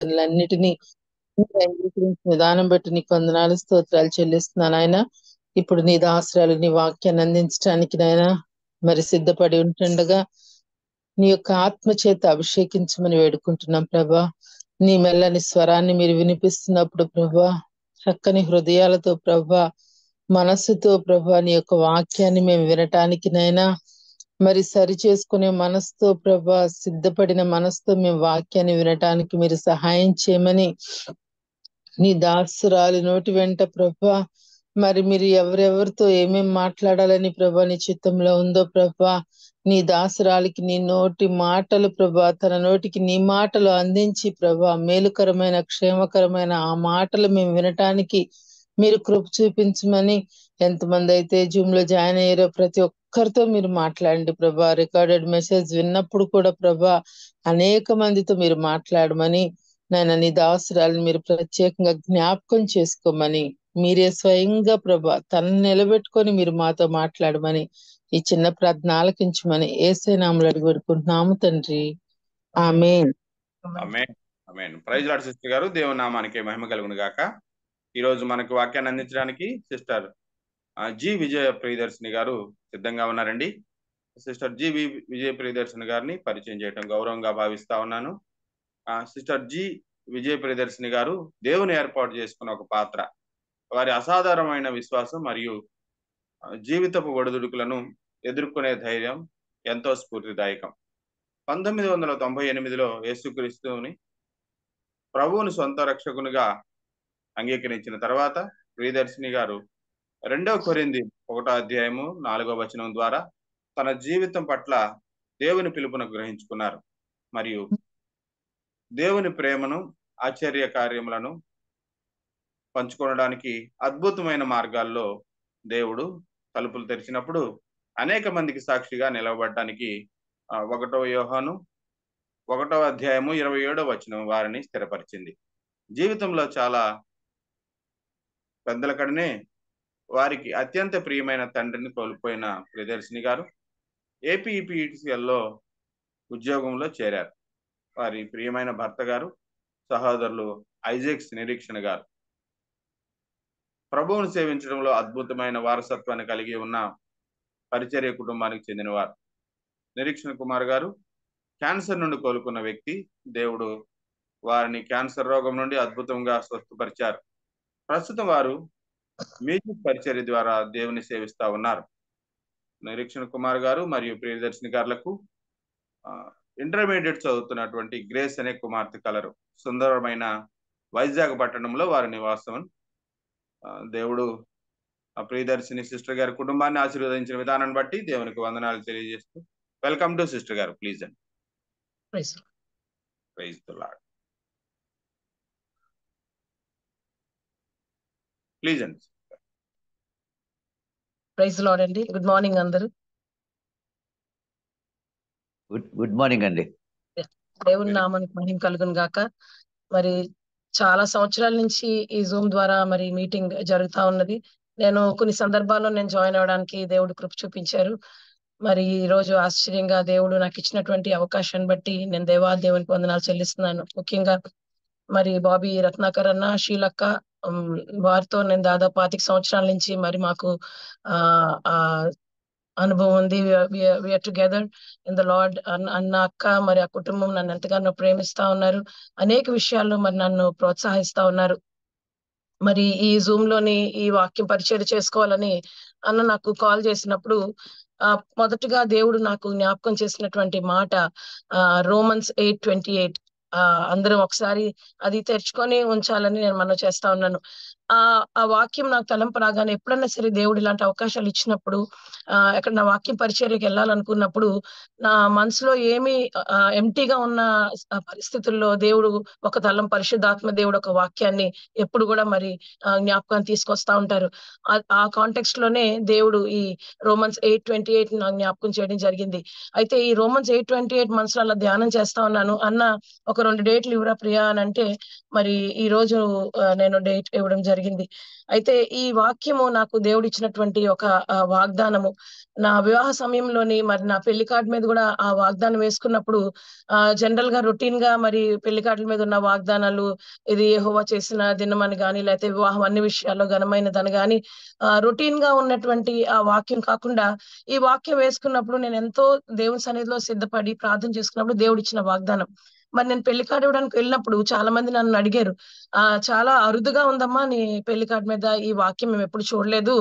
అన్నిటినీ విధానం బట్టి నీకు వందనాలు స్తోత్రాలు చెల్లిస్తున్నాను ఆయన. ఇప్పుడు నీ దాసరాలు నీ వాక్యాన్ని అందించడానికి నాయన మరి సిద్ధపడి ఉంటుండగా నీ యొక్క ఆత్మ చేత అభిషేకించమని వేడుకుంటున్నాం ప్రభా. నీ మెల్లని స్వరాన్ని మీరు వినిపిస్తున్నప్పుడు ప్రభా, చక్కని హృదయాలతో ప్రభా, మనస్సుతో ప్రభా నీ యొక్క వాక్యాన్ని మేము వినటానికి నైనా మరి సరి చేసుకునే మనసుతో ప్రభా, సిద్ధపడిన మనసుతో మేము వాక్యాన్ని వినటానికి మీరు సహాయం చేయమని నీ దాసురాలి నోటి వెంట ప్రభా మరి మీరు ఎవరెవరితో ఏమేం మాట్లాడాలని ప్రభా నీ చిత్తంలో ఉందో ప్రభా, నీ దాసురాలికి నీ నోటి మాటలు ప్రభా, తన నోటికి నీ మాటలు అందించి ప్రభా మేలుకరమైన క్షేమకరమైన ఆ మాటలు మేము వినటానికి మీరు కృప చూపించమని, ఎంతమంది అయితే జూమ్ లో జాయిన్ అయ్యారో ప్రతి ఒక్కరితో మీరు మాట్లాడండి ప్రభా. రికార్డెడ్ మెసేజ్ విన్నప్పుడు కూడా ప్రభా అనేక మందితో మీరు మాట్లాడమని నాయన, నీ దాసురాలను మీరు ప్రత్యేకంగా జ్ఞాపకం చేసుకోమని, మీరే స్వయంగా ప్రభా తనను నిలబెట్టుకొని మీరు మాతో మాట్లాడమని ఈ చిన్న ప్రార్థన ఆలకించమని యేసే నామములో అడిగి పెడుకుంటున్నాము తండ్రి, ఆమేన్. ఆమేన్. ఆమేన్. ప్రైజ్ లార్డ్ సిస్టర్ గారు, దేవుని నామానికి మహిమ కలుగును గాక. ఈ రోజు మనకు వాక్యాన్ని అందించడానికి సిస్టర్ జి విజయ ప్రియదర్శిని గారు సిద్ధంగా ఉన్నారండి. సిస్టర్ జి విజయ ప్రియదర్శిని గారిని పరిచయం చేయడం గౌరవంగా భావిస్తా ఉన్నాను. సిస్టర్ జి విజయ ప్రియదర్శిని గారు దేవుని ఏర్పాటు చేసుకున్న ఒక పాత్ర. వారి అసాధారణమైన విశ్వాసం మరియు జీవితపు ఒడిదుడుకులను ఎదుర్కొనే ధైర్యం ఎంతో స్ఫూర్తిదాయకం. 1998లో యేసుక్రీస్తుని ప్రభువుని సొంత రక్షకునిగా అంగీకరించిన తర్వాత ప్రియదర్శిని గారు 2 కొరింథీ 1:4 ద్వారా తన జీవితం పట్ల దేవుని పిలుపును గ్రహించుకున్నారు మరియు దేవుని ప్రేమను, ఆశ్చర్య కార్యములను పంచుకోవడానికి అద్భుతమైన మార్గాల్లో దేవుడు తలుపులు తెరిచినప్పుడు అనేక మందికి సాక్షిగా నిలవబడటానికి 1 యోహాను 1:27 వారిని స్థిరపరిచింది. జీవితంలో చాలా పెద్దల కడనే వారికి అత్యంత ప్రియమైన తండ్రిని కోల్పోయిన ప్రియదర్శిని గారు ఏపీఈపీటీసీఎల్లో ఉద్యోగంలో చేరారు. వారి ప్రియమైన భర్త గారు, సహోదరులు ఐజాక్స్ నిరీక్షణ గారు ప్రభువును సేవించడంలో అద్భుతమైన వారసత్వాన్ని కలిగి ఉన్న పరిచర్య కుటుంబానికి చెందినవారు. నిరీక్షణ కుమార్ గారు క్యాన్సర్ నుండి కోలుకున్న వ్యక్తి. దేవుడు వారిని క్యాన్సర్ రోగం నుండి అద్భుతంగా స్వస్థపరిచారు. ప్రస్తుతం వారు మ్యూజిక్ పరిచర్య ద్వారా దేవుని సేవిస్తా ఉన్నారు. నిరీక్షణ కుమార్ గారు మరియు ప్రియదర్శిని గారులకు ఇంటర్మీడియట్ చదువుతున్నటువంటి గ్రేస్ అనే కుమార్తె కలరు. సుందరమైన వైజాగ్ పట్టణంలో వారి నివాసం. దేవుడు ప్రియదర్శిని సిస్టర్ గారి కుటుంబాన్ని ఆశీర్వదించిన విధానాన్ని బట్టి దేవునికి వందనాలు తెలియజేస్తూ వెల్కమ్ టు సిస్టర్ గారు. ప్లీజ్ అండి. Praise the Lord. ప్లీజ్ అండి. ప్రైజ్ లార్డ్ అండి. గుడ్ మార్నింగ్ అందరూ. గుడ్ మార్నింగ్ అండి. దేవుని నామానికి మహిమ కలుగును గాక. మరి చాలా సంవత్సరాల నుంచి ఈ జూమ్ ద్వారా మరి మీటింగ్ జరుగుతా ఉన్నది. నేను కొన్ని సందర్భాల్లో నేను జాయిన్ అవ్వడానికి దేవుడు కృప చూపించారు. మరి ఈ రోజు ఆశ్చర్యంగా దేవుడు నాకు ఇచ్చినటువంటి అవకాశాన్ని బట్టి నేను దేవునికి వందనాలు చెల్లిస్తున్నాను. ముఖ్యంగా మరి బాబీ రత్నాకర్ అన్న, షీలక్క, వారితో నేను దాదాపు 25 సంవత్సరాల నుంచి మరి మాకు అనుభవం ఉంది. We are together in the Lord. అన్న అక్క మరి ఆ కుటుంబం నన్ను ఎంతగానో ప్రేమిస్తా ఉన్నారు. అనేక విషయాల్లో మరి నన్ను ప్రోత్సహిస్తా ఉన్నారు. మరి ఈ జూమ్ లోని ఈ వాక్యం పరిచయం చేసుకోవాలని అన్న నాకు కాల్ చేసినప్పుడు మొదటగా దేవుడు నాకు జ్ఞాపకం చేసినటువంటి మాట రోమన్స్ 8:28. అందరం ఒకసారి అది తెరుచుకొని ఉంచాలని నేను మనవి చేస్తా ఉన్నాను. ఆ వాక్యం నాకు తలంపు రాగానే ఎప్పుడన్నా సరే దేవుడు ఇలాంటి అవకాశాలు ఇచ్చినప్పుడు ఎక్కడ నా వాక్యం పరిచర్యకి వెళ్ళాలనుకున్నప్పుడు నా మనసులో ఏమి ఎంటీగా ఉన్న పరిస్థితుల్లో దేవుడు ఒక తలం పరిశుద్ధాత్మ దేవుడు ఒక వాక్యాన్ని ఎప్పుడు కూడా మరి జ్ఞాపకాన్ని తీసుకొస్తా ఉంటారు. ఆ కాంటెక్స్ట్ లోనే దేవుడు ఈ రోమన్స్ 8:28 నాకు జ్ఞాపకం చేయడం జరిగింది. అయితే ఈ రోమన్స్ 8:28 మనసులో అలా ధ్యానం చేస్తా ఉన్నాను. అన్న ఒక 2 డేట్లు ఇవ్వరా ప్రియా అని అంటే మరి ఈ రోజు నేను డేట్ ఇవ్వడం జరిగింది. అయితే ఈ వాక్యము నాకు దేవుడు ఇచ్చినటువంటి ఒక వాగ్దానము. నా వివాహ సమయంలోని మరి నా పెళ్లి కార్డు మీద కూడా ఆ వాగ్దానం వేసుకున్నప్పుడు జనరల్ గా రొటీన్ గా మరి పెళ్లి కార్డుల మీద ఉన్న వాగ్దానాలు, ఇది యెహోవా చేసిన దినమని గాని, లేకపోతే వివాహం అన్ని విషయాల్లో ఘనమైనదని గాని రొటీన్ గా ఉన్నటువంటి ఆ వాక్యం కాకుండా ఈ వాక్యం వేసుకున్నప్పుడు నేను ఎంతో దేవుని సన్నిధిలో సిద్ధపడి ప్రార్థన చేసుకున్నప్పుడు దేవుడు ఇచ్చిన వాగ్దానం. మరి నేను పెళ్లి కార్డు ఇవ్వడానికి వెళ్ళినప్పుడు చాలా మంది నన్ను అడిగారు, చాలా అరుదుగా ఉందమ్మా నీ పెళ్లి కార్డు మీద ఈ వాక్యం మేము ఎప్పుడు చూడలేదు,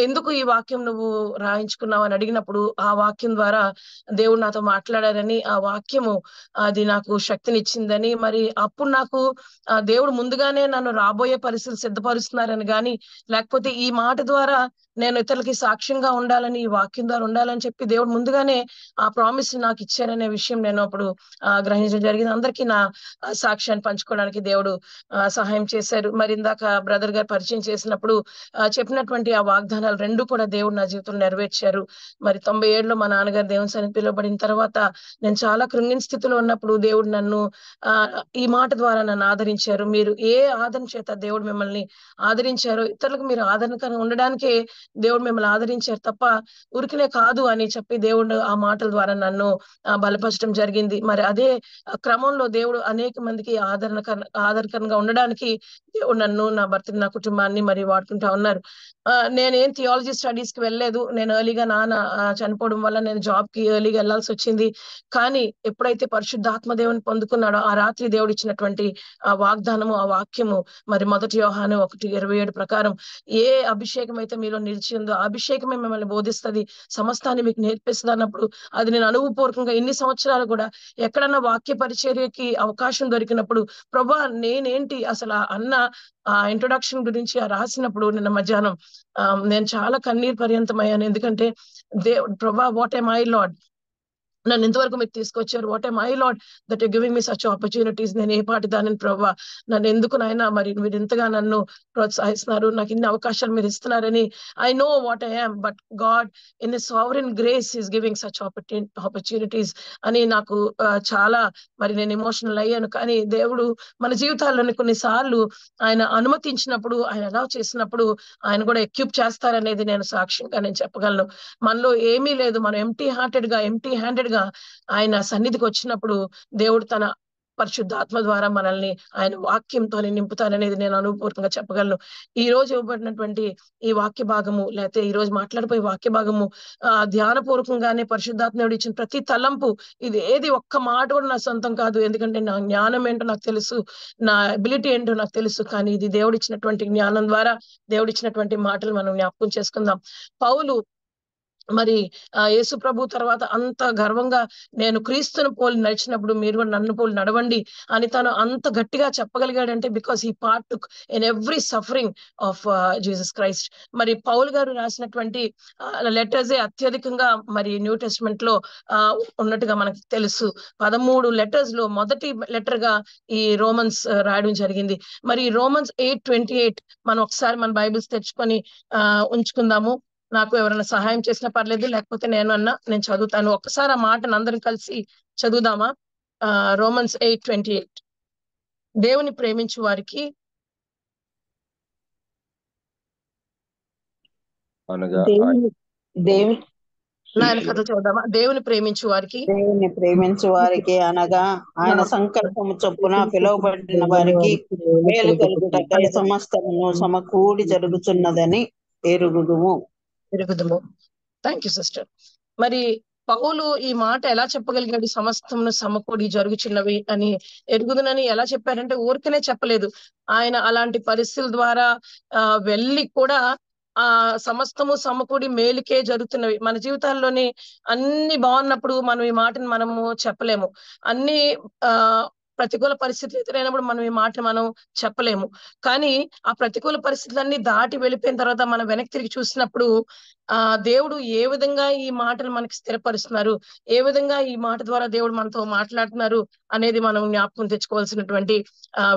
ఎందుకు ఈ వాక్యం నువ్వు రాయించుకున్నావు అని అడిగినప్పుడు ఆ వాక్యం ద్వారా దేవుడు నాతో మాట్లాడారని, ఆ వాక్యము అది నాకు శక్తినిచ్చిందని, మరి అప్పుడు నాకు దేవుడు ముందుగానే నన్ను రాబోయే పరిస్థితులు సిద్ధపరుస్తున్నారని గాని, లేకపోతే ఈ మాట ద్వారా నేను ఇతరులకి సాక్ష్యంగా ఉండాలని, ఈ వాక్యం ద్వారా ఉండాలని చెప్పి దేవుడు ముందుగానే ఆ ప్రామిస్ నాకు ఇచ్చారనే విషయం నేను అప్పుడు గ్రహించడం జరిగింది. అందరికీ నా సాక్ష్యాన్ని పంచుకోవడానికి దేవుడు సహాయం చేశారు. మరి ఇందాక బ్రదర్ గారు పరిచయం చేసినప్పుడు చెప్పినటువంటి ఆ వాగ్దానాలు రెండు కూడా దేవుడు నా జీవితంలో నెరవేర్చారు. మరి 97లో మా నాన్నగారు దేవుని సన్నిధికి పిలువబడిన తర్వాత నేను చాలా కృంగిన స్థితిలో ఉన్నప్పుడు దేవుడు నన్ను ఈ మాట ద్వారా నన్ను ఆదరించారు. మీరు ఏ ఆదరణ చేత దేవుడు మిమ్మల్ని ఆదరించారో ఇతరులకు మీరు ఆదరణకరంగా ఉండడానికే దేవుడు మిమ్మల్ని ఆదరించారు తప్ప ఊరికనే కాదు అని చెప్పి దేవుడు ఆ మాటల ద్వారా నన్ను బలపరచడం జరిగింది. మరి అదే క్రమంలో దేవుడు అనేక మందికి ఆదరణకరంగా ఉండడానికి దేవుడు నన్ను, నా భర్తని, నా కుటుంబాన్ని మరి వాడుకుంటా ఉన్నారు. నేనేం థియాలజీ స్టడీస్ కి వెళ్ళలేదు. నేను ఎర్లీగా నాన్న చనిపోవడం వల్ల నేను జాబ్ కి ఎర్లీగా వెళ్లాల్సి వచ్చింది. కానీ ఎప్పుడైతే పరిశుద్ధాత్మ దేవుని పొందుకున్నాడో ఆ రాత్రి దేవుడు ఇచ్చినటువంటి ఆ వాగ్దానము, ఆ వాక్యము మరి 1 యోహాను 1:27 ప్రకారం ఏ అభిషేకం అయితే మీలో నిలిచి ఉందో ఆ అభిషేకమే మిమ్మల్ని బోధిస్తది, సమస్తాన్ని మీకు నేర్పిస్తుంది అన్నప్పుడు అది నేను అనుభవపూర్వకంగా ఇన్ని సంవత్సరాలు కూడా ఎక్కడన్నా వాక్య పరిచర్యకి అవకాశం దొరికినప్పుడు ప్రభా నేనేంటి అసలు అన్న ఇంట్రొడక్షన్ గురించి రాసినప్పుడు నిన్న మధ్యాహ్నం నేను చాలా కన్నీరు పర్యంతమయ్యాను. ఎందుకంటే ప్రభా వాట్ am I Lord, నన్ను ఇంతవరకు మీరు తీసుకొచ్చారు, what am I Lord that you're giving me such opportunities, నేను ఏ పాటి దానిని ప్రభా, నన్ను ఎందుకు నాయన మరి మీరు ఇంతగా నన్ను ప్రోత్సహిస్తున్నారు, నాకు ఇన్ని అవకాశాలు మీరు ఇస్తున్నారని I know what I am, but God in His sovereign grace is giving such opportunities అని నాకు చాలా మరి నేను ఎమోషనల్ అయ్యాను. కానీ దేవుడు మన జీవితాల్లోని కొన్నిసార్లు ఆయన అనుమతించినప్పుడు, ఆయన అలౌ చేసినప్పుడు ఆయన కూడా ఎక్విప్ చేస్తారనేది నేను సాక్ష్యంగా నేను చెప్పగలను. మనలో ఏమీ లేదు, మనం ఎంటీ హ్యాండెడ్ గా ఆయన సన్నిధికి వచ్చినప్పుడు దేవుడు తన పరిశుద్ధాత్మ ద్వారా మనల్ని ఆయన వాక్యంతో నింపుతారనేది నేను అనుభవపూర్వకంగా చెప్పగలను. ఈ రోజు ఇవ్వబడినటువంటి ఈ వాక్య భాగము, లేకపోతే ఈ రోజు మాట్లాడిపోయే వాక్య భాగము ధ్యానపూర్వకంగానే పరిశుద్ధాత్మ దేవుడు ఇచ్చిన ప్రతి తలంపు, ఇది ఏది ఒక్క మాట కూడా నా సొంతం కాదు. ఎందుకంటే నా జ్ఞానం ఏంటో నాకు తెలుసు, నా అబిలిటీ ఏంటో నాకు తెలుసు. కానీ ఇది దేవుడు ఇచ్చినటువంటి జ్ఞానం ద్వారా దేవుడు ఇచ్చినటువంటి మాటలు మనం జ్ఞాపకం చేసుకుందాం. పౌలు మరి యేసు ప్రభు తర్వాత అంత గర్వంగా నేను క్రీస్తును పోలి నడిచినప్పుడు మీరు కూడా నన్ను పోలి నడవండి అని తను అంత గట్టిగా చెప్పగలిగాడంటే బికాస్ ఈ part in every suffering of Jesus Christ. మరి పౌల్ గారు రాసినటువంటి లెటర్స్ అత్యధికంగా మరి న్యూ టెస్ట్మెంట్ లో ఉన్నట్టుగా మనకు తెలుసు. 13 లెటర్స్ లో మొదటి లెటర్ గా ఈ రోమన్స్ రాయడం జరిగింది. మరి రోమన్స్ 8:28 మనం ఒకసారి మన బైబిల్స్ తెచ్చుకొని ఉంచుకుందాము. నాకు ఎవరైనా సహాయం చేసినా పర్లేదు, లేకపోతే నేను చదువుతాను. ఒక్కసారి ఆ మాటను అందరం కలిసి చదువుదామా? రోమన్స్ 8:28 దేవుని ప్రేమించు వారికి నాయన కథ చదువుదామా? దేవుని ప్రేమించు వారికి అనగా ఆయన సంకల్పము చొప్పున పిలువబడిన వారికి మేలు కలుగుటకై సమస్తమును సమకూడి జరుగుతున్నదని ఎరుగుదుము. Thank you sister. మరి పౌలు ఈ మాట ఎలా చెప్పగలిగాడు? సమస్తమును సమకూడి జరుగుచున్నవి అని ఎరుగుదునని ఎలా చెప్పారంటే ఊరికనే చెప్పలేదు. ఆయన అలాంటి పరిస్థితుల ద్వారా వెళ్ళి కూడా సమస్తము సమకూడి మేలుకే జరుగుతున్నవి. మన జీవితాల్లోని అన్ని బాగున్నప్పుడు మనం ఈ మాటను మనము చెప్పలేము. అన్ని ప్రతికూల పరిస్థితులు ఎదురైనప్పుడు మనం ఈ మాట మనం చెప్పలేము. కానీ ఆ ప్రతికూల పరిస్థితులన్నీ దాటి వెళ్ళిపోయిన తర్వాత మనం వెనక్కి తిరిగి చూసినప్పుడు దేవుడు ఏ విధంగా ఈ మాటలు మనకి స్థిరపరుస్తున్నారు, ఏ విధంగా ఈ మాట ద్వారా దేవుడు మనతో మాట్లాడుతున్నారు అనేది మనం జ్ఞాపకం తెచ్చుకోవాల్సినటువంటి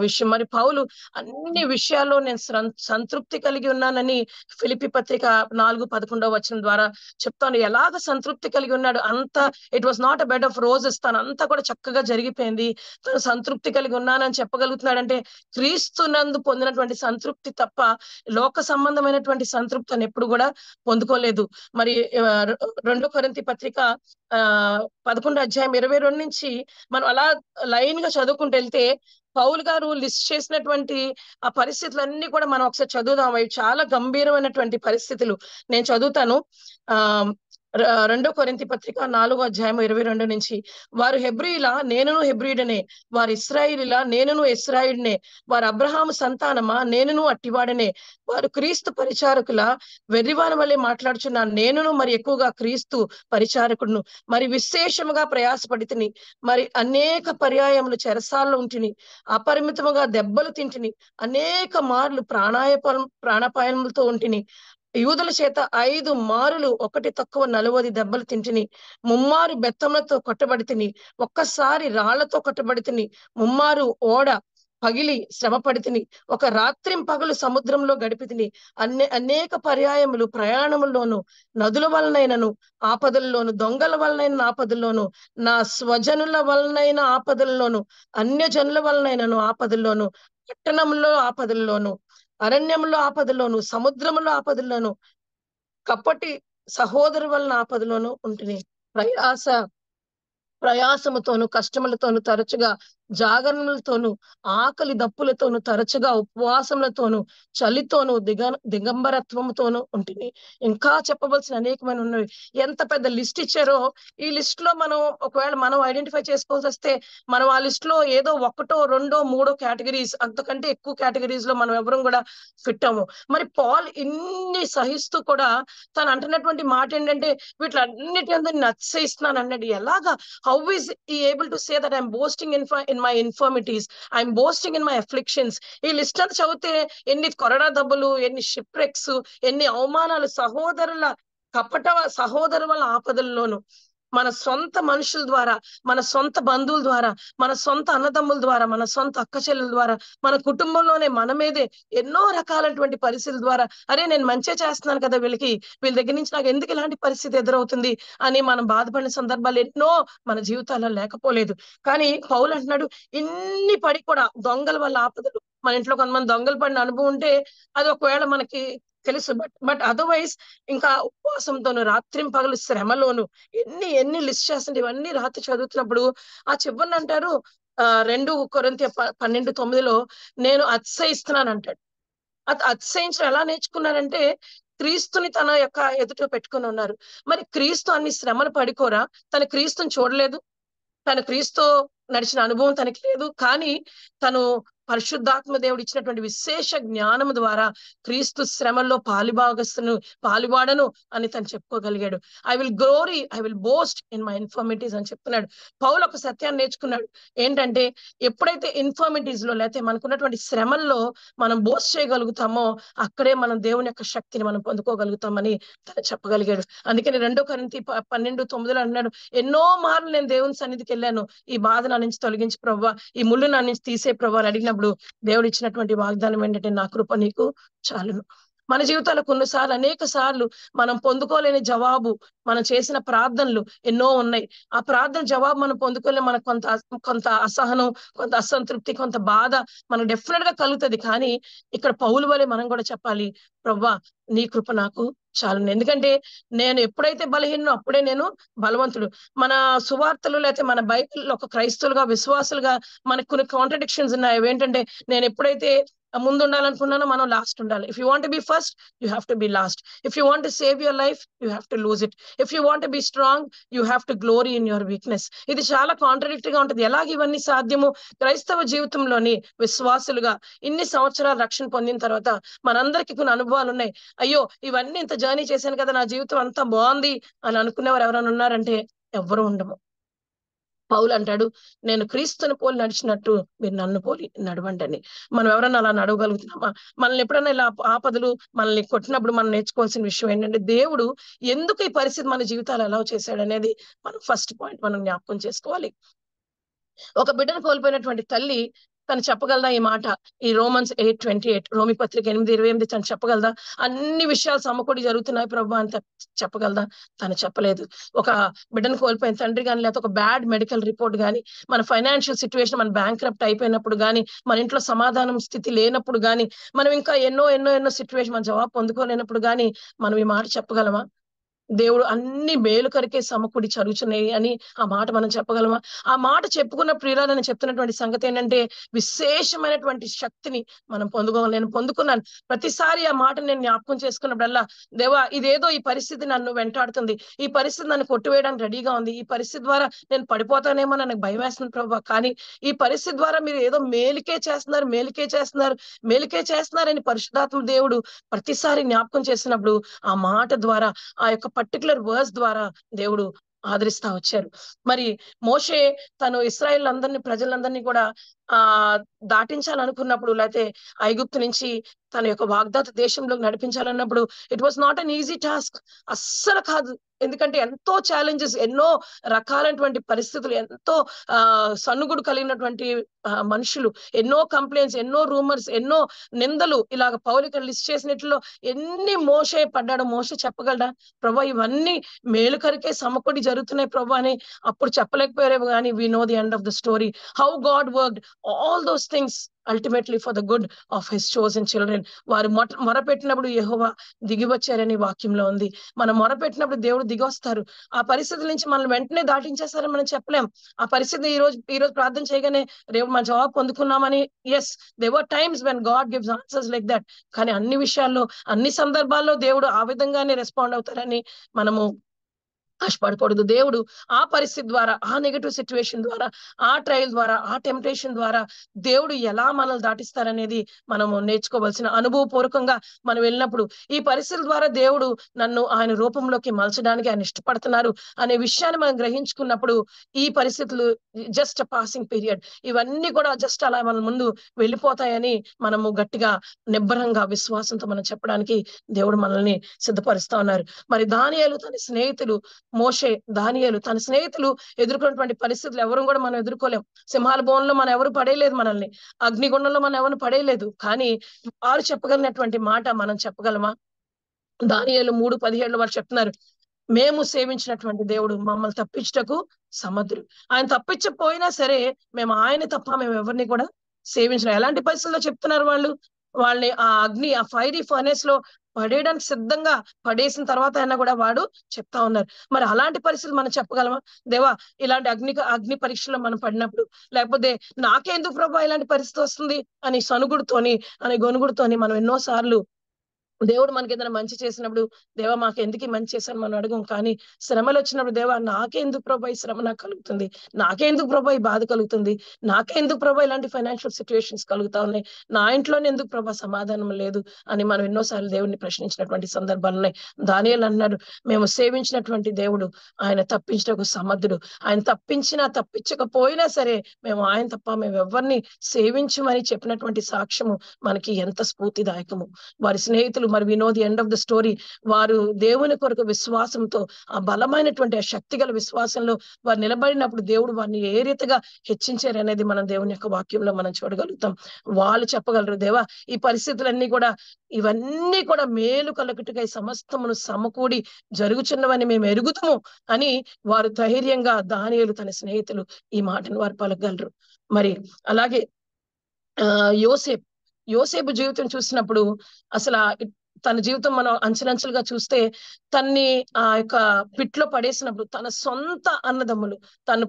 విషయం. మరి పౌలు అన్ని విషయాల్లో నేను సంతృప్తి కలిగి ఉన్నానని ఫిలిప్పీ పత్రిక 4:11 ద్వారా చెప్తాను. ఎలాగ సంతృప్తి కలిగి ఉన్నాడు? అంతా it was not a bed of roses, తనంతా కూడా చక్కగా జరిగిపోయింది, తను సంతృప్తి కలిగి ఉన్నానని చెప్పగలుగుతున్నాడంటే క్రీస్తునందు పొందినటువంటి సంతృప్తి తప్ప లోక సంబంధమైనటువంటి సంతృప్తి అని ఎప్పుడు కూడా పొందుకోలేదు. పోలేదు. మరి 2 కొరింథీ పత్రిక 11:22 నుంచి మనం అలా లైన్ గా చదువుకుంటూ వెళ్తే పౌలు గారు లిస్ట్ చేసినటువంటి ఆ పరిస్థితులన్నీ కూడా మనం ఒకసారి చదువుదాం. అవి చాలా గంభీరమైనటువంటి పరిస్థితులు. నేను చదువుతాను. 2 కొరింథీ పత్రిక 4:22 నుంచి, వారు హెబ్రీయుల, నేనును హెబ్రీయుడనే, వారు ఇశ్రాయేలీయుల, నేనును ఇశ్రాయేలునే, వారు అబ్రహాము సంతానమా, నేనును అట్టివాడనే, వారు క్రీస్తు పరిచారకుల, వెర్రివాని వలె మాట్లాడుచున్నాను, నేనును మరి ఎక్కువగా క్రీస్తు పరిచారకుడును, మరి విశేషముగా ప్రయాసపడితిని, మరి అనేక పర్యాయములు చెరసాల్లో ఉంటిని, అపరిమితముగా దెబ్బలు తింటిని, అనేక మార్లు ప్రాణాపాయములతో ఉంటిని, యూదుల చేత 5 మారులు ఒకటి తక్కువ 40 దెబ్బలు తింటిని, ముమ్మారు బెత్తములతో కొట్టబడితిని, ఒక్కసారి రాళ్లతో కొట్టబడితిని, ముమ్మారు ఓడ పగిలి శ్రమ పడితిని, ఒక రాత్రింపగలు సముద్రంలో గడిపితిని, అనేక పర్యాయములు ప్రయాణముల్లోను, నదుల వలనైనను ఆపదల్లోను, దొంగల వలనైన ఆపదల్లోను, నా స్వజనుల వలనైన ఆపదల్లోను, అన్యజనుల వలనైనను ఆపదల్లోను, పట్టణంలో ఆపదల్లోను, అరణ్యంలో ఆపదలోను, సముద్రములో ఆపదలోను, కప్పటి సహోదరు వలన ఆపదలోను ఉంటిని. ప్రయాసముతోను కష్టములతోను తరచుగా జాగరణలతోను ఆకలి దప్పులతోను తరచుగా ఉపవాసములతోను చలితోను దిగంబరత్వముతోను ఉంటుంది. ఇంకా చెప్పవలసిన అనేకమైన ఉన్నవి. ఎంత పెద్ద లిస్ట్ ఇచ్చారో ఈ లిస్ట్ లో మనం ఒకవేళ మనం ఐడెంటిఫై చేసుకోవాల్సి వస్తే మనం ఆ లిస్ట్ లో ఏదో 1, 2, 3 కేటగిరీస్, అంతకంటే ఎక్కువ కేటగిరీస్ లో మనం ఎవరం కూడా ఫిట్ అవ్వము. మరి పాల్ ఇన్ని సహిస్తూ కూడా తను అంటున్నటువంటి మాట ఏంటంటే వీటిలన్నిటి అందరినీ నచ్చయిస్తున్నాను అన్నాడు. ఎలాగా? How is he able to say that I'm boasting in my infirmities, I'm boasting in my afflictions? ఈ లిస్ట్ అంతా చదివితే ఎన్ని కొరడా దెబ్బలు, ఎన్ని షిప్రెక్స్, ఎన్ని అవమానాలు, కపట సహోదరుల ఆపదల్లోను, మన సొంత మనుషుల ద్వారా, మన సొంత బంధువుల ద్వారా, మన సొంత అన్నదమ్ముల ద్వారా, మన సొంత అక్క చెల్లెల ద్వారా, మన కుటుంబంలోనే మన మీదే ఎన్నో రకాలైనటువంటి పరిస్థితుల ద్వారా, అరే నేను మంచిగా చేస్తున్నాను కదా వీళ్ళ దగ్గర నుంచి నాకు ఎందుకు ఇలాంటి పరిస్థితి ఎదురవుతుంది అని మనం బాధపడిన సందర్భాలు ఎన్నో మన జీవితాల్లో లేకపోలేదు. కానీ పౌలు అంటున్నాడు, ఇన్ని పడి కూడా దొంగల వల్ల ఆపదలు, మన ఇంట్లో కొంతమంది దొంగలు పడిన అనుభవం ఉంటే అది ఒకవేళ మనకి తెలుసు. బట్ అదర్వైజ్ ఇంకా ఉపవాసంతోను రాత్రింపగలు శ్రమలోను ఎన్ని లిస్ట్ చేస్తుంటే ఇవన్నీ రాత్రి చదువుతున్నప్పుడు ఆ చివరిని అంటారు 2 కొరింథీ 12:9 నేను అతిశయిస్తున్నాను అంటాడు. అతిశయించడం ఎలా నేర్చుకున్నారంటే క్రీస్తుని తన యొక్క ఎదుట పెట్టుకుని ఉన్నారు. మరి క్రీస్తు అన్ని శ్రమలు పడికోరా? తన క్రీస్తుని చూడలేదు, తన క్రీస్తు నడిచిన అనుభవం తనకి లేదు. కానీ తను పరిశుద్ధాత్మ దేవుడు ఇచ్చినటువంటి విశేష జ్ఞానము ద్వారా క్రీస్తు శ్రమల్లో పాలువాడను అని తను చెప్పుకోగలిగాడు. I will boast in my infirmities అని చెప్తున్నాడు. పౌలు ఒక సత్యాన్ని నేర్చుకున్నాడు. ఏంటంటే ఎప్పుడైతే ఇన్ఫర్మిటీస్ లో లేకపోతే మనకున్నటువంటి శ్రమల్లో మనం బోస్ట్ చేయగలుగుతామో అక్కడే మనం దేవుని యొక్క శక్తిని మనం పొందుకోగలుగుతామని తను చెప్పగలిగాడు. అందుకని 2 కొరింథీ 12:9 అన్నాడు, ఎన్నో మార్లు నేను దేవుని సన్నిధికి వెళ్ళాను, ఈ బాధ నా నుంచి తొలగించి ప్రభువా, ఈ ముళ్ళు నా నుంచి తీసే ప్రభువా అని అడిగినప్పుడు దేవుడు ఇచ్చినటువంటి వాగ్దానం ఏంటంటే నా కృప నీకు చాలును. మన జీవితాల్లో కొన్నిసార్లు అనేక సార్లు మనం పొందుకోలేని జవాబు, మనం చేసిన ప్రార్థనలు ఎన్నో ఉన్నాయి. ఆ ప్రార్థన జవాబు మనం పొందుకోలే, మనకు కొంత అసహనం, కొంత అసంతృప్తి, కొంత బాధ మనకు డెఫినెట్ గా కలుగుతుంది. కానీ ఇక్కడ పౌలు వలె మనం కూడా చెప్పాలి, ప్రభువా నీ కృప నాకు చాలు. ఎందుకంటే నేను ఎప్పుడైతే బలహీనో అప్పుడే నేను బలవంతుడు. మన సువార్తలు లేకపోతే మన బైబిల్ ఒక క్రైస్తవులుగా విశ్వాసులుగా మనకు కొన్ని కాంట్రడిక్షన్స్ ఉన్నాయి. ఏంటంటే నేను ఎప్పుడైతే ముందు ఉండాలనుకున్నానో మనం లాస్ట్ ఉండాలి. If you want be first you have to be last. If you want to save your life you have to lose it. If you want to be strong you have to glory in your weakness. ఇది చాలా కాంట్రడిక్టరీగా ఉంటుంది. ఎలాగ ఇవన్నీ సాధ్యము? క్రైస్తవ జీవితంలోని విశ్వాసులుగా ఇన్ని సంవత్సరాలు రక్షణ పొందిన తర్వాత మనందరికీ కొన్ని అనుభవాలు ఉన్నాయి. అయ్యో ఇవన్నీ ఇంత జర్నీ చేశాను కదా, నా జీవితం అంతా బాగుంది అని అనుకునేవారు ఎవరైనా ఉన్నారంటే ఎవ్వరూ ఉండము. పౌలు అంటాడు, నేను క్రీస్తుని పోలి నడిచినట్టు మీరు నన్ను పోలి నడవండి అని. మనం ఎవరన్నా అలా నడవగలుగుతున్నామా? మనల్ని ఎప్పుడైనా ఇలా ఆపదలు మనల్ని కొట్టినప్పుడు మనం నేర్చుకోవాల్సిన విషయం ఏంటంటే దేవుడు ఎందుకు ఈ పరిస్థితి మన జీవితాలు అలౌ చేశాడు అనేది మనం ఫస్ట్ పాయింట్ మనం జ్ఞాపకం చేసుకోవాలి. ఒక బిడ్డను కోల్పోయినటువంటి తల్లి తను చెప్పగలదా ఈ మాట? ఈ రోమన్స్ 8:28 రోమి పత్రిక 8:28 తను చెప్పగలదా? అన్ని విషయాలు సమకూడి జరుగుతున్నాయి ప్రభు అని చెప్పగలదా? తను చెప్పలేదు. ఒక బిడ్డను కోల్పోయిన తండ్రి కానీ, లేకపోతే ఒక బ్యాడ్ మెడికల్ రిపోర్ట్ కానీ, మన ఫైనాన్షియల్ సిచ్యువేషన్ మన బ్యాంక్రప్ట్ అయిపోయినప్పుడు కానీ, మన ఇంట్లో సమాధానం స్థితి లేనప్పుడు కానీ, మనం ఇంకా ఎన్నో సిచ్యువేషన్ మన జవాబు పొందుకోలేనప్పుడు కానీ మనం ఈ మాట చెప్పగలమా? దేవుడు అన్ని మేలు కొరకే సమకూడి జరుగుతున్నాయి అని ఆ మాట మనం చెప్పగలమా? ఆ మాట చెప్పుకున్న ప్రియురాలని చెప్తున్నటువంటి సంగతి ఏంటంటే, విశేషమైనటువంటి శక్తిని మనం పొందుకోవాలి. నేను పొందుకున్నాను. ప్రతిసారి ఆ మాట నేను జ్ఞాపకం చేసుకున్నప్పుడల్లా, దేవా ఇదేదో ఈ పరిస్థితి నన్ను వెంటాడుతుంది, ఈ పరిస్థితి నన్ను కొట్టివేయడానికి రెడీగా ఉంది, ఈ పరిస్థితి ద్వారా నేను పడిపోతానేమో నాకు భయం వేస్తుంది ప్రభు, కానీ ఈ పరిస్థితి ద్వారా మీరు ఏదో మేలుకే చేస్తున్నారని పరిశుద్ధాత్మ దేవుడు ప్రతిసారి జ్ఞాపకం చేసినప్పుడు ఆ మాట ద్వారా, ఆ యొక్క పర్టికులర్ వర్స్ ద్వారా దేవుడు ఆదరిస్తా వచ్చారు. మరి మోషే తను ఇశ్రాయేల్ ప్రజలందరినీ కూడా దాటించాలనుకున్నప్పుడు, లేకపోతే ఐగుప్తు నుంచి తన యొక్క వాగ్దాత దేశంలోకి నడిపించాలన్నప్పుడు it was not an easy task. అస్సలు కాదు. ఎందుకంటే ఎంతో ఛాలెంజెస్, ఎన్నో రకాలైనటువంటి పరిస్థితులు, ఎంతో సన్నుగుడు కలిగినటువంటి మనుషులు, ఎన్నో కంప్లైంట్స్, ఎన్నో రూమర్స్, ఎన్నో నిందలు, ఇలాగ పౌలిక లిస్ట్ చేసినట్లో ఎన్ని మోషే పడ్డాడో మోషే చెప్పగలడా? ప్రభా ఇవన్నీ మేలు కొరకే సమకూడి జరుగుతున్నాయి ప్రభా అని అప్పుడు చెప్పలేకపోయారేమో, కానీ we know the end of the story, how God worked all those things ultimately for the good of his chosen children. వారు మొరపెట్టినప్పుడు యెహోవా దిగి వచ్చారని వాక్యంలో ఉంది. మనం మొరపెట్టినప్పుడు దేవుడు దిగి వస్తారు. ఆ పరిస్థితుల నుంచి మనం వెంటనే దాటించేస్తారని మనం చెప్పలేం. ఆ పరిస్థితి ఈ రోజు ప్రార్థన చేయగానే రేపు మన జవాబు పొందుకున్నామని, yes there were times when God gives answers like that. కానీ అన్ని విషయాల్లో, అన్ని సందర్భాల్లో దేవుడు ఆ విధంగానే రెస్పాండ్ అవుతారని మనము ఆశపడకూడదు. దేవుడు ఆ పరిస్థితి ద్వారా, ఆ నెగటివ్ సిచ్యువేషన్ ద్వారా, ఆ ట్రయల్ ద్వారా, ఆ టెంప్టేషన్ ద్వారా దేవుడు ఎలా మనల్ని దాటిస్తారనేది మనము నేర్చుకోవాల్సిన, అనుభవపూర్వకంగా మనం వెళ్ళినప్పుడు ఈ పరిస్థితుల ద్వారా దేవుడు నన్ను ఆయన రూపంలోకి మలచడానికి ఆయన ఇష్టపడుతున్నారు అనే విషయాన్ని మనం గ్రహించుకున్నప్పుడు ఈ పరిస్థితులు జస్ట్ పాసింగ్ పీరియడ్, ఇవన్నీ కూడా జస్ట్ అలా మన ముందు వెళ్ళిపోతాయని మనము గట్టిగా నిబ్బరంగా విశ్వాసంతో మనం చెప్పడానికి దేవుడు మనల్ని సిద్ధపరుస్తా ఉన్నారు. మరి దానియేలు తన స్నేహితులు, దానియేలు తన స్నేహితులు ఎదుర్కొన్నటువంటి పరిస్థితులు ఎవరు కూడా మనం ఎదుర్కోలేం. సింహాల బోన్లో మనం ఎవరు పడేయలేదు, మనల్ని అగ్నిగుండంలో మనం ఎవరు పడేయలేదు. కానీ వారు చెప్పగలిగినటువంటి మాట మనం చెప్పగలమా? దానియేలు 3:17 వారు చెప్తున్నారు, మేము సేవించినటువంటి దేవుడు మమ్మల్ని తప్పించుటకు సమర్థుడు. ఆయన తప్పించకపోయినా సరే మేము ఆయన తప్ప మేము ఎవరిని కూడా సేవించడం. ఎలాంటి పరిస్థితుల్లో చెప్తున్నారు వాళ్ళని ఆ అగ్ని, ఆ ఫైరీ ఫర్నేస్ లో పడేయడానికి సిద్ధంగా పడేసిన తర్వాత అయినా కూడా వాడు చెప్తా ఉన్నారు. మరి అలాంటి పరిస్థితులు మనం చెప్పగలమా? దేవా ఇలాంటి అగ్ని పరీక్షలో మనం పడినప్పుడు, లేకపోతే నాకెందుకు ప్రభా ఇలాంటి పరిస్థితి వస్తుంది అని గొనుగుడుతోని మనం ఎన్నోసార్లు దేవుడు మనకి ఏదైనా మంచి చేసినప్పుడు, దేవా మాకు ఎందుకు మంచి చేశాను మనం అడగం. కానీ శ్రమలు వచ్చినప్పుడు, దేవా నాకెందుకు ప్రభా ఈ శ్రమ నాకు కలుగుతుంది, నాకెందుకు ప్రభా ఈ బాధ కలుగుతుంది, నాకెందుకు ప్రభా ఇలాంటి ఫైనాన్షియల్ సిచ్యువేషన్స్ కలుగుతా ఉన్నాయి, నా ఇంట్లోనే ఎందుకు ప్రభా సమాధానం లేదు అని మనం ఎన్నోసార్లు దేవుడిని ప్రశ్నించినటువంటి సందర్భాలు ఉన్నాయి. దానియేలు అన్నాడు, మేము సేవించినటువంటి దేవుడు ఆయన తప్పించడానికి సమర్థుడు. ఆయన తప్పించకపోయినా సరే మేము ఆయన తప్ప మేము ఎవరిని సేవించమని చెప్పినటువంటి సాక్ష్యము మనకి ఎంత స్ఫూర్తిదాయకము. వారి స్నేహితులు, మరి we know the end of the story, వారు దేవుని కొరకు విశ్వాసంతో, ఆ బలమైనటువంటి ఆ శక్తిగల విశ్వాసంలో వారు నిలబడినప్పుడు దేవుడు వారిని ఏ రీతిగా హెచ్చించారు అనేది మనం దేవుని యొక్క వాక్యంలో మనం చూడగలుగుతాం. వాళ్ళు చెప్పగలరు, దేవా ఈ పరిస్థితులన్నీ కూడా, ఇవన్నీ కూడా మేలు కలుగుటకై సమస్తమును సమకూడి జరుగుచున్నవని మేము ఎరుగుతాము అని వారు ధైర్యంగా, దానియేలు తన స్నేహితులు ఈ మాటను వారు పలకగలరు. మరి అలాగే యోసేపు జీవితం చూసినప్పుడు అసలు తన జీవితం మనం అంచెలంచెలుగా చూస్తే, తన్ని ఆ యొక్క పిట్లో పడేసినప్పుడు తన సొంత అన్నదమ్ములు, తను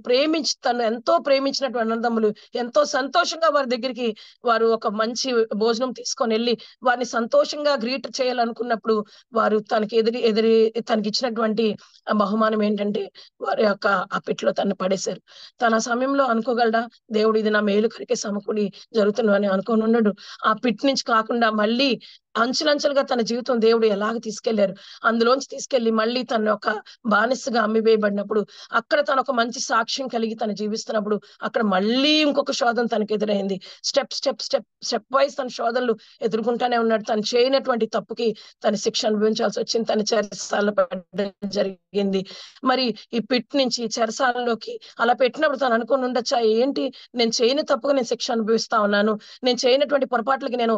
ఎంతో ప్రేమించినటువంటి అన్నదమ్ములు ఎంతో సంతోషంగా వారి దగ్గరికి వారు ఒక మంచి భోజనం తీసుకొని వెళ్ళి వారిని సంతోషంగా గ్రీట్ చేయాలనుకున్నప్పుడు వారు తనకి ఇచ్చినటువంటి బహుమానం ఏంటంటే వారి యొక్క ఆ పిట్లో తను పడేశారు. తన సమయంలో అనుకోగలడా, దేవుడు ఇది నా మేలు కొరికే సమకూడి జరుగుతున్నవని అనుకోని ఉన్నాడు. ఆ పిట్ నుంచి కాకుండా మళ్ళీ అంచెలంచెలుగా తన జీవితం దేవుడు ఎలాగ తీసుకెళ్లారు. అందులోంచి తీసుకెళ్లి మళ్ళీ తను ఒక బానిసగా అమ్మివేయబడినప్పుడు అక్కడ తను ఒక మంచి సాక్ష్యం కలిగి తను జీవిస్తున్నప్పుడు అక్కడ మళ్ళీ ఇంకొక శోధన తనకు ఎదురైంది. స్టెప్ వైజ్ తన శోధనలు ఎదుర్కొంటానే ఉన్నాడు. తను చేయనటువంటి తప్పుకి తన శిక్ష అనుభవించాల్సి వచ్చింది. తన చెరసాలలో పెట్టడం జరిగింది. మరి ఈ పిట్ నుంచి చెరసాలలోకి అలా పెట్టినప్పుడు తను అనుకుని ఉండొచ్చా, ఏంటి నేను చేయని తప్పుగా నేను శిక్ష అనుభవిస్తా ఉన్నాను, నేను చేయనటువంటి పొరపాట్లకి నేను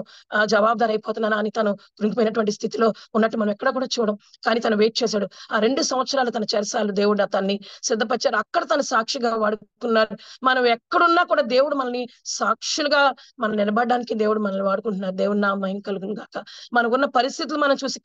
జవాబుదారు అయిపోతున్నాను అని తను కృంగిపోయినటువంటి స్థితిలో ఉన్నట్టు మనం ఎక్కడ కూడా చూడం. కానీ తను వెయిట్ చేశాడు. ఆ 2 సంవత్సరాలు తన చెరసాలు దేవుడు అతన్ని సిద్ధపరిచారు. అక్కడ తను సాక్షిగా వాడుకున్నారు. మనం ఎక్కడున్నా కూడా దేవుడు మనల్ని సాక్షులుగా మనం నిలబడడానికి దేవుడు మనల్ని వాడుకుంటున్నారు. దేవుడు నా మహిమ కలుగును గాక. మనకున్న పరిస్థితులు మనం చూసి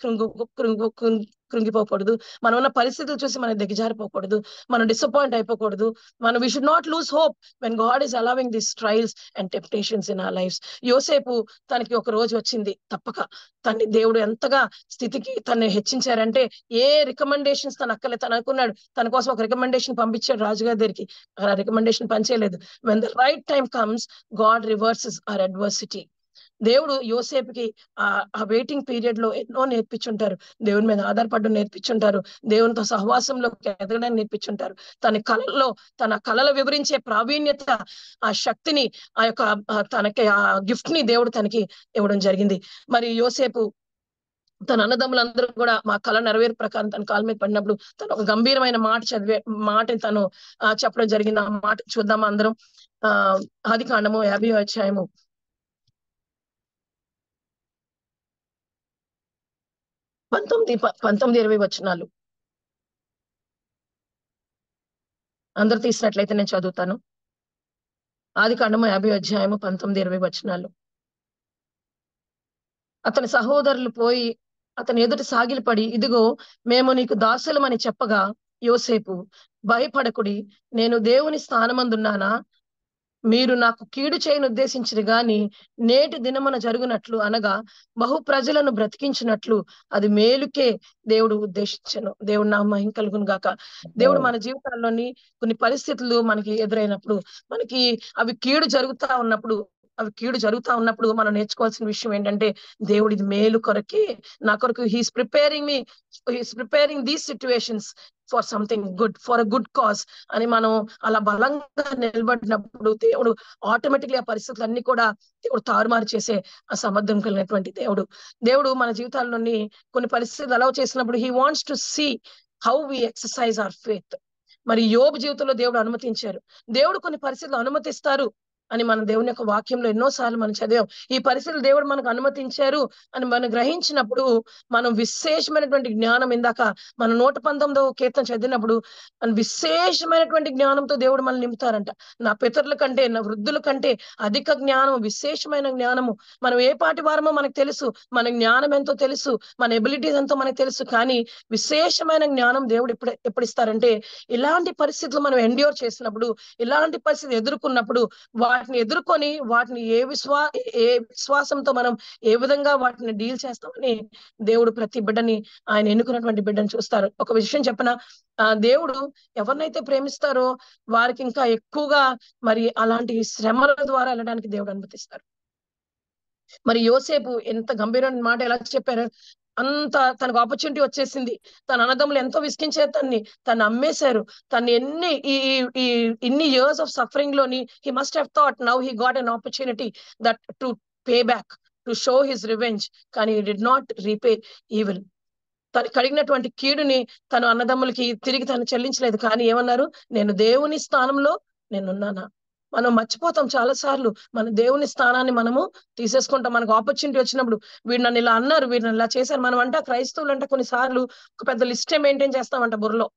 కృంగిపోకూడదు. మనం ఉన్న పరిస్థితులు చూసి మనం దిగజారిపోకూడదు. మనం డిసప్పాయింట్ అయిపోకూడదు. మనం we should not lose hope when God is allowing this trials and temptations in our lifes. యోసేపు తనకి ఒక రోజు వచ్చింది తప్పక. తన్ని దేవుడు ఎంతగా స్థితికి తను హెచ్చించారంటే ఏ రికమెండేషన్స్ తను అక్కలే. తను అనుకున్నాడు తన కోసం ఒక రికమెండేషన్ పంపించాడు రాజుగారి దగ్గరికి. ఆ రికమెండేషన్ పనిచేయలేదు. When the right time comes God reverses our adversity. దేవుడు యోసేపుకి ఆ వెయిటింగ్ పీరియడ్ లో ఎన్నో నేర్పించుంటారు. దేవుని మీద ఆధారపడడం నేర్పించుంటారు. దేవునితో సహవాసంలోకి ఎదగడానికి నేర్పించుంటారు. తన కళలు వివరించే ప్రావీణ్యత, ఆ శక్తిని, ఆ యొక్క తనకి ఆ గిఫ్ట్ ని దేవుడు తనకి ఇవ్వడం జరిగింది. మరి యోసేపు తన అన్నదమ్ములందరూ కూడా మా కళ నెరవేరు ప్రకారం తన కాళ్ళ మీద పడినప్పుడు తను ఒక గంభీరమైన మాటని తను చెప్పడం జరిగింది. ఆ మాట చూద్దామా అందరం. ఆదికాండము 50వ అధ్యాయము 19-20 వచనాలు అందరు తీసినట్లయితే నేను చదువుతాను. ఆదికాండము 50వ అధ్యాయము 19-20 వచనాలు. అతని సహోదరులు పోయి అతని ఎదుట సాగిలపడి, ఇదిగో మేము నీకు దాసులమని చెప్పగా యోసేపు, భయపడకుడి, నేను దేవుని స్థానమందున్నానా? మీరు నాకు కీడు చేయను ఉద్దేశించిరు గాని నేటి దినమున జరుగునట్లు అనగా బహు ప్రజలను బ్రతికించినట్లు అది మేలుకే దేవుడు ఉద్దేశించను. దేవుడు నా మహిమ కలుగును గాక. దేవుడు మన జీవితాల్లోని కొన్ని పరిస్థితులు మనకి ఎదురైనప్పుడు, మనకి అవి కీడు జరుగుతా ఉన్నప్పుడు మనం నేర్చుకోవాల్సిన విషయం ఏంటంటే, దేవుడు ఇది మేలు కొరకే, నా కొరకు he's preparing these situations for something good, for a good cause అని మనం అలా బలంగా నిలబడినప్పుడు దేవుడు ఆటోమేటిక్లీ ఆ పరిస్థితులన్నీ కూడా దేవుడు తారుమారు చేసే ఆ సమర్థం కలిగినటువంటి దేవుడు మన జీవితాల్లోని కొన్ని పరిస్థితులు అలౌ చేసినప్పుడు he wants to see how we exercise our faith. మరి యోబు జీవితంలో దేవుడు అనుమతించారు. దేవుడు కొన్ని పరిస్థితులు అనుమతిస్తారు అని మన దేవుని యొక్క వాక్యంలో ఎన్నోసార్లు మనం చదివాం. ఈ పరిస్థితులు దేవుడు మనకు అనుమతించారు అని మనం గ్రహించినప్పుడు మనం విశేషమైనటువంటి జ్ఞానం, ఇందాక మన 119వ కీర్తన చదివినప్పుడు విశేషమైనటువంటి జ్ఞానంతో దేవుడు మనల్ని నింపుతారంట. నా పితరుల కంటే, నా వృద్ధుల కంటే అధిక జ్ఞానం, విశేషమైన జ్ఞానము. మనం ఏ పాటి వారమో మనకు తెలుసు, మన జ్ఞానం ఎంతో తెలుసు, మన ఎబిలిటీస్ ఎంతో మనకు తెలుసు. కానీ విశేషమైన జ్ఞానం దేవుడు ఎప్పుడు ఇస్తారంటే, ఇలాంటి పరిస్థితులు మనం ఎండ్యూర్ చేసినప్పుడు, ఇలాంటి పరిస్థితులు ఎదుర్కొన్నప్పుడు, వాటిని ఎదుర్కొని వాటిని ఏ విశ్వాసంతో మనం ఏ విధంగా వాటిని డీల్ చేస్తామని దేవుడు ప్రతి బిడ్డని, ఆయన ఎన్నుకున్నటువంటి బిడ్డని చూస్తారు. ఒక విషయం చెప్పనా, దేవుడు ఎవరినైతే ప్రేమిస్తారో వారికి ఇంకా ఎక్కువగా మరి అలాంటి శ్రమల ద్వారా వెళ్ళడానికి దేవుడు అనుమతిస్తారు. మరి యోసేపు ఎంత గంభీరమైన మాట ఎలా చెప్పారు. అంత తనకు ఆపర్చునిటీ వచ్చేసింది. తన అన్నదమ్ములు ఎంతో విసిగించారు, తను అమ్మేశారు. తను ఇన్ని ఇయర్స్ ఆఫ్ సఫరింగ్ లోని he must have thought now he got an opportunity that to pay back, to show his revenge. కానీ he did not repay evil. తను కడిగినటువంటి కీడుని తను అన్నదమ్ములకి తిరిగి తను చెల్లించలేదు. కానీ ఏమన్నారు, నేను దేవుని స్థానంలో నేనున్నానా? మనం మర్చిపోతాం చాలా సార్లు, మన దేవుని స్థానాన్ని మనము తీసేసుకుంటాం. మనకు ఆపర్చునిటీ వచ్చినప్పుడు వీడు నన్ను ఇలా అన్నారు, వీడు నన్ను ఇలా చేశారు. మనం అంట క్రైస్తవులు అంటే కొన్నిసార్లు ఒక పెద్ద లిస్టే మెయింటైన్ చేస్తామంట బుర్రలో.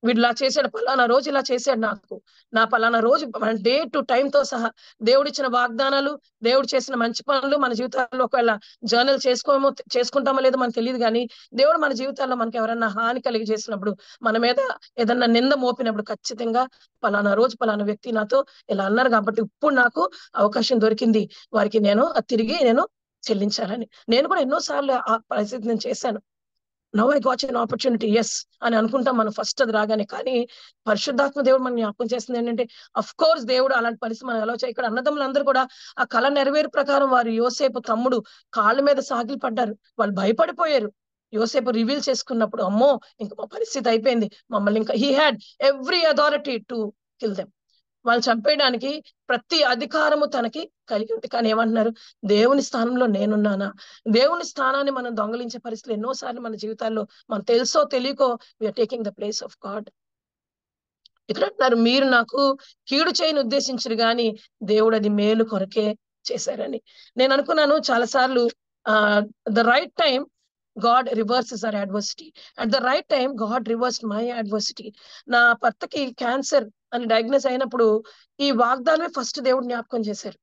వీడు ఇలా చేశాడు, పలానా రోజు ఇలా చేశాడు, నా పలానా రోజు డే టు టైం తో సహా దేవుడిచ్చిన వాగ్దానాలు, దేవుడు చేసిన మంచి పనులు మన జీవితాల్లో ఒకవేళ జర్నల్ చేసుకుంటామో లేదో మనకు తెలియదు. కానీ దేవుడు మన జీవితాల్లో మనకి ఎవరైనా హాని కలిగి చేసినప్పుడు, మన మీద ఏదన్నా నింద మోపినప్పుడు ఖచ్చితంగా పలానా రోజు పలానా వ్యక్తి నాతో ఇలా అన్నారు కాబట్టి ఇప్పుడు నాకు అవకాశం దొరికింది, వారికి నేను తిరిగి చెల్లించాలని. నేను కూడా ఎన్నోసార్లు ఆ పరిస్థితి నేను చేశాను. Now I got an opportunity, yes అని అనుకుంటాం మనం ఫస్ట్ అది రాగానే. కానీ పరిశుద్ధాత్మ దేవుడు మనం జ్ఞాపకం చేస్తుంది ఏంటంటే, అఫ్ కోర్స్ దేవుడు అలాంటి పరిస్థితి మనం ఎలా ఇక్కడ అన్నదమ్ములందరూ కూడా ఆ కళ నెరవేరు ప్రకారం వారు యోసేపు తమ్ముడు కాళ్ళ మీద సాగిలి పడ్డారు. వాళ్ళు భయపడిపోయారు. యోసేపు రివీల్ చేసుకున్నప్పుడు, అమ్మో ఇంకా మా పరిస్థితి అయిపోయింది, మమ్మల్ని ఇంకా he had every authority to kill them. వాళ్ళు చంపేయడానికి ప్రతి అధికారము తనకి కలిగి ఉంది. కానీ ఏమంటున్నారు, దేవుని స్థానంలో నేనున్నానా? దేవుని స్థానాన్ని మనం దొంగలించే పరిస్థితులు ఎన్నోసార్లు మన జీవితాల్లో మనం తెలుసో తెలియకో we are taking the place of God. ఇక్కడ అంటున్నారు, మీరు నాకు కీడు చేయని ఉద్దేశించరు గాని దేవుడు అది మేలు కొరకే చేశారని. నేను అనుకున్నాను చాలా సార్లు, the right time God reverses our adversity. At the right time God reversed my adversity. నా భర్తకి క్యాన్సర్ అని డయాగ్నోస్ అయినప్పుడు ఈ వాగ్దానమే ఫస్ట్ దేవుడు జ్ఞాపకం చేశారు.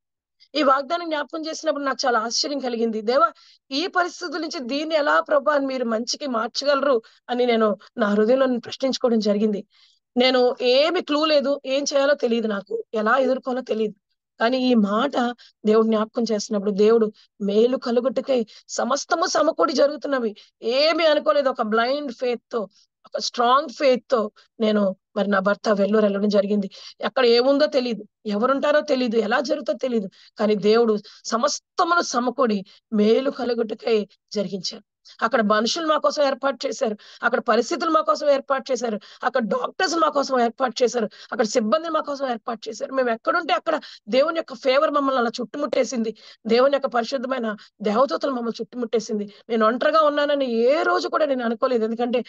ఈ వాగ్దానం జ్ఞాపకం చేసినప్పుడు నాకు చాలా ఆశ్చర్యం కలిగింది. దేవా, ఈ పరిస్థితుల నుంచి దీన్ని ఎలా ప్రభా మీరు మంచికి మార్చగలరు అని నేను నా హృదయంలో ప్రశ్నించుకోవడం జరిగింది. నేను ఏమి క్లూ లేదు, ఏం చేయాలో తెలియదు, నాకు ఎలా ఎదుర్కోవాలో తెలియదు. కానీ ఈ మాట దేవుడు జ్ఞాపకం చేస్తున్నప్పుడు, దేవుడు మేలు కలుగుటకై సమస్తము సమకూడి జరుగుతున్నవి. ఏమి అనుకోలేదు. ఒక బ్లైండ్ ఫెయిత్ తో, ఒక స్ట్రాంగ్ ఫెయిత్ తో నేను మరి నా భర్త వెల్లూరు వెళ్ళడం జరిగింది. అక్కడ ఏముందో తెలియదు, ఎవరుంటారో తెలియదు, ఎలా జరుగుతుందో తెలియదు. కానీ దేవుడు సమస్తమును సమకూడి మేలు కలుగుటకై జరిగించారు. అక్కడ మనుషులు మా కోసం ఏర్పాటు చేశారు, అక్కడ పరిస్థితులు మా కోసం ఏర్పాటు చేశారు, అక్కడ డాక్టర్స్ మా కోసం ఏర్పాటు చేశారు, అక్కడ సిబ్బంది మా కోసం ఏర్పాటు చేశారు. మేము ఎక్కడుంటే అక్కడ దేవుని యొక్క ఫేవర్ మమ్మల్ని అలా చుట్టుముట్టేసింది. దేవుని యొక్క పరిశుద్ధమైన దేవదూతలు మమ్మల్ని చుట్టుముట్టేసింది. నేను ఒంటరిగా ఉన్నానని ఏ రోజు కూడా నేను అనుకోలేదు. ఎందుకంటే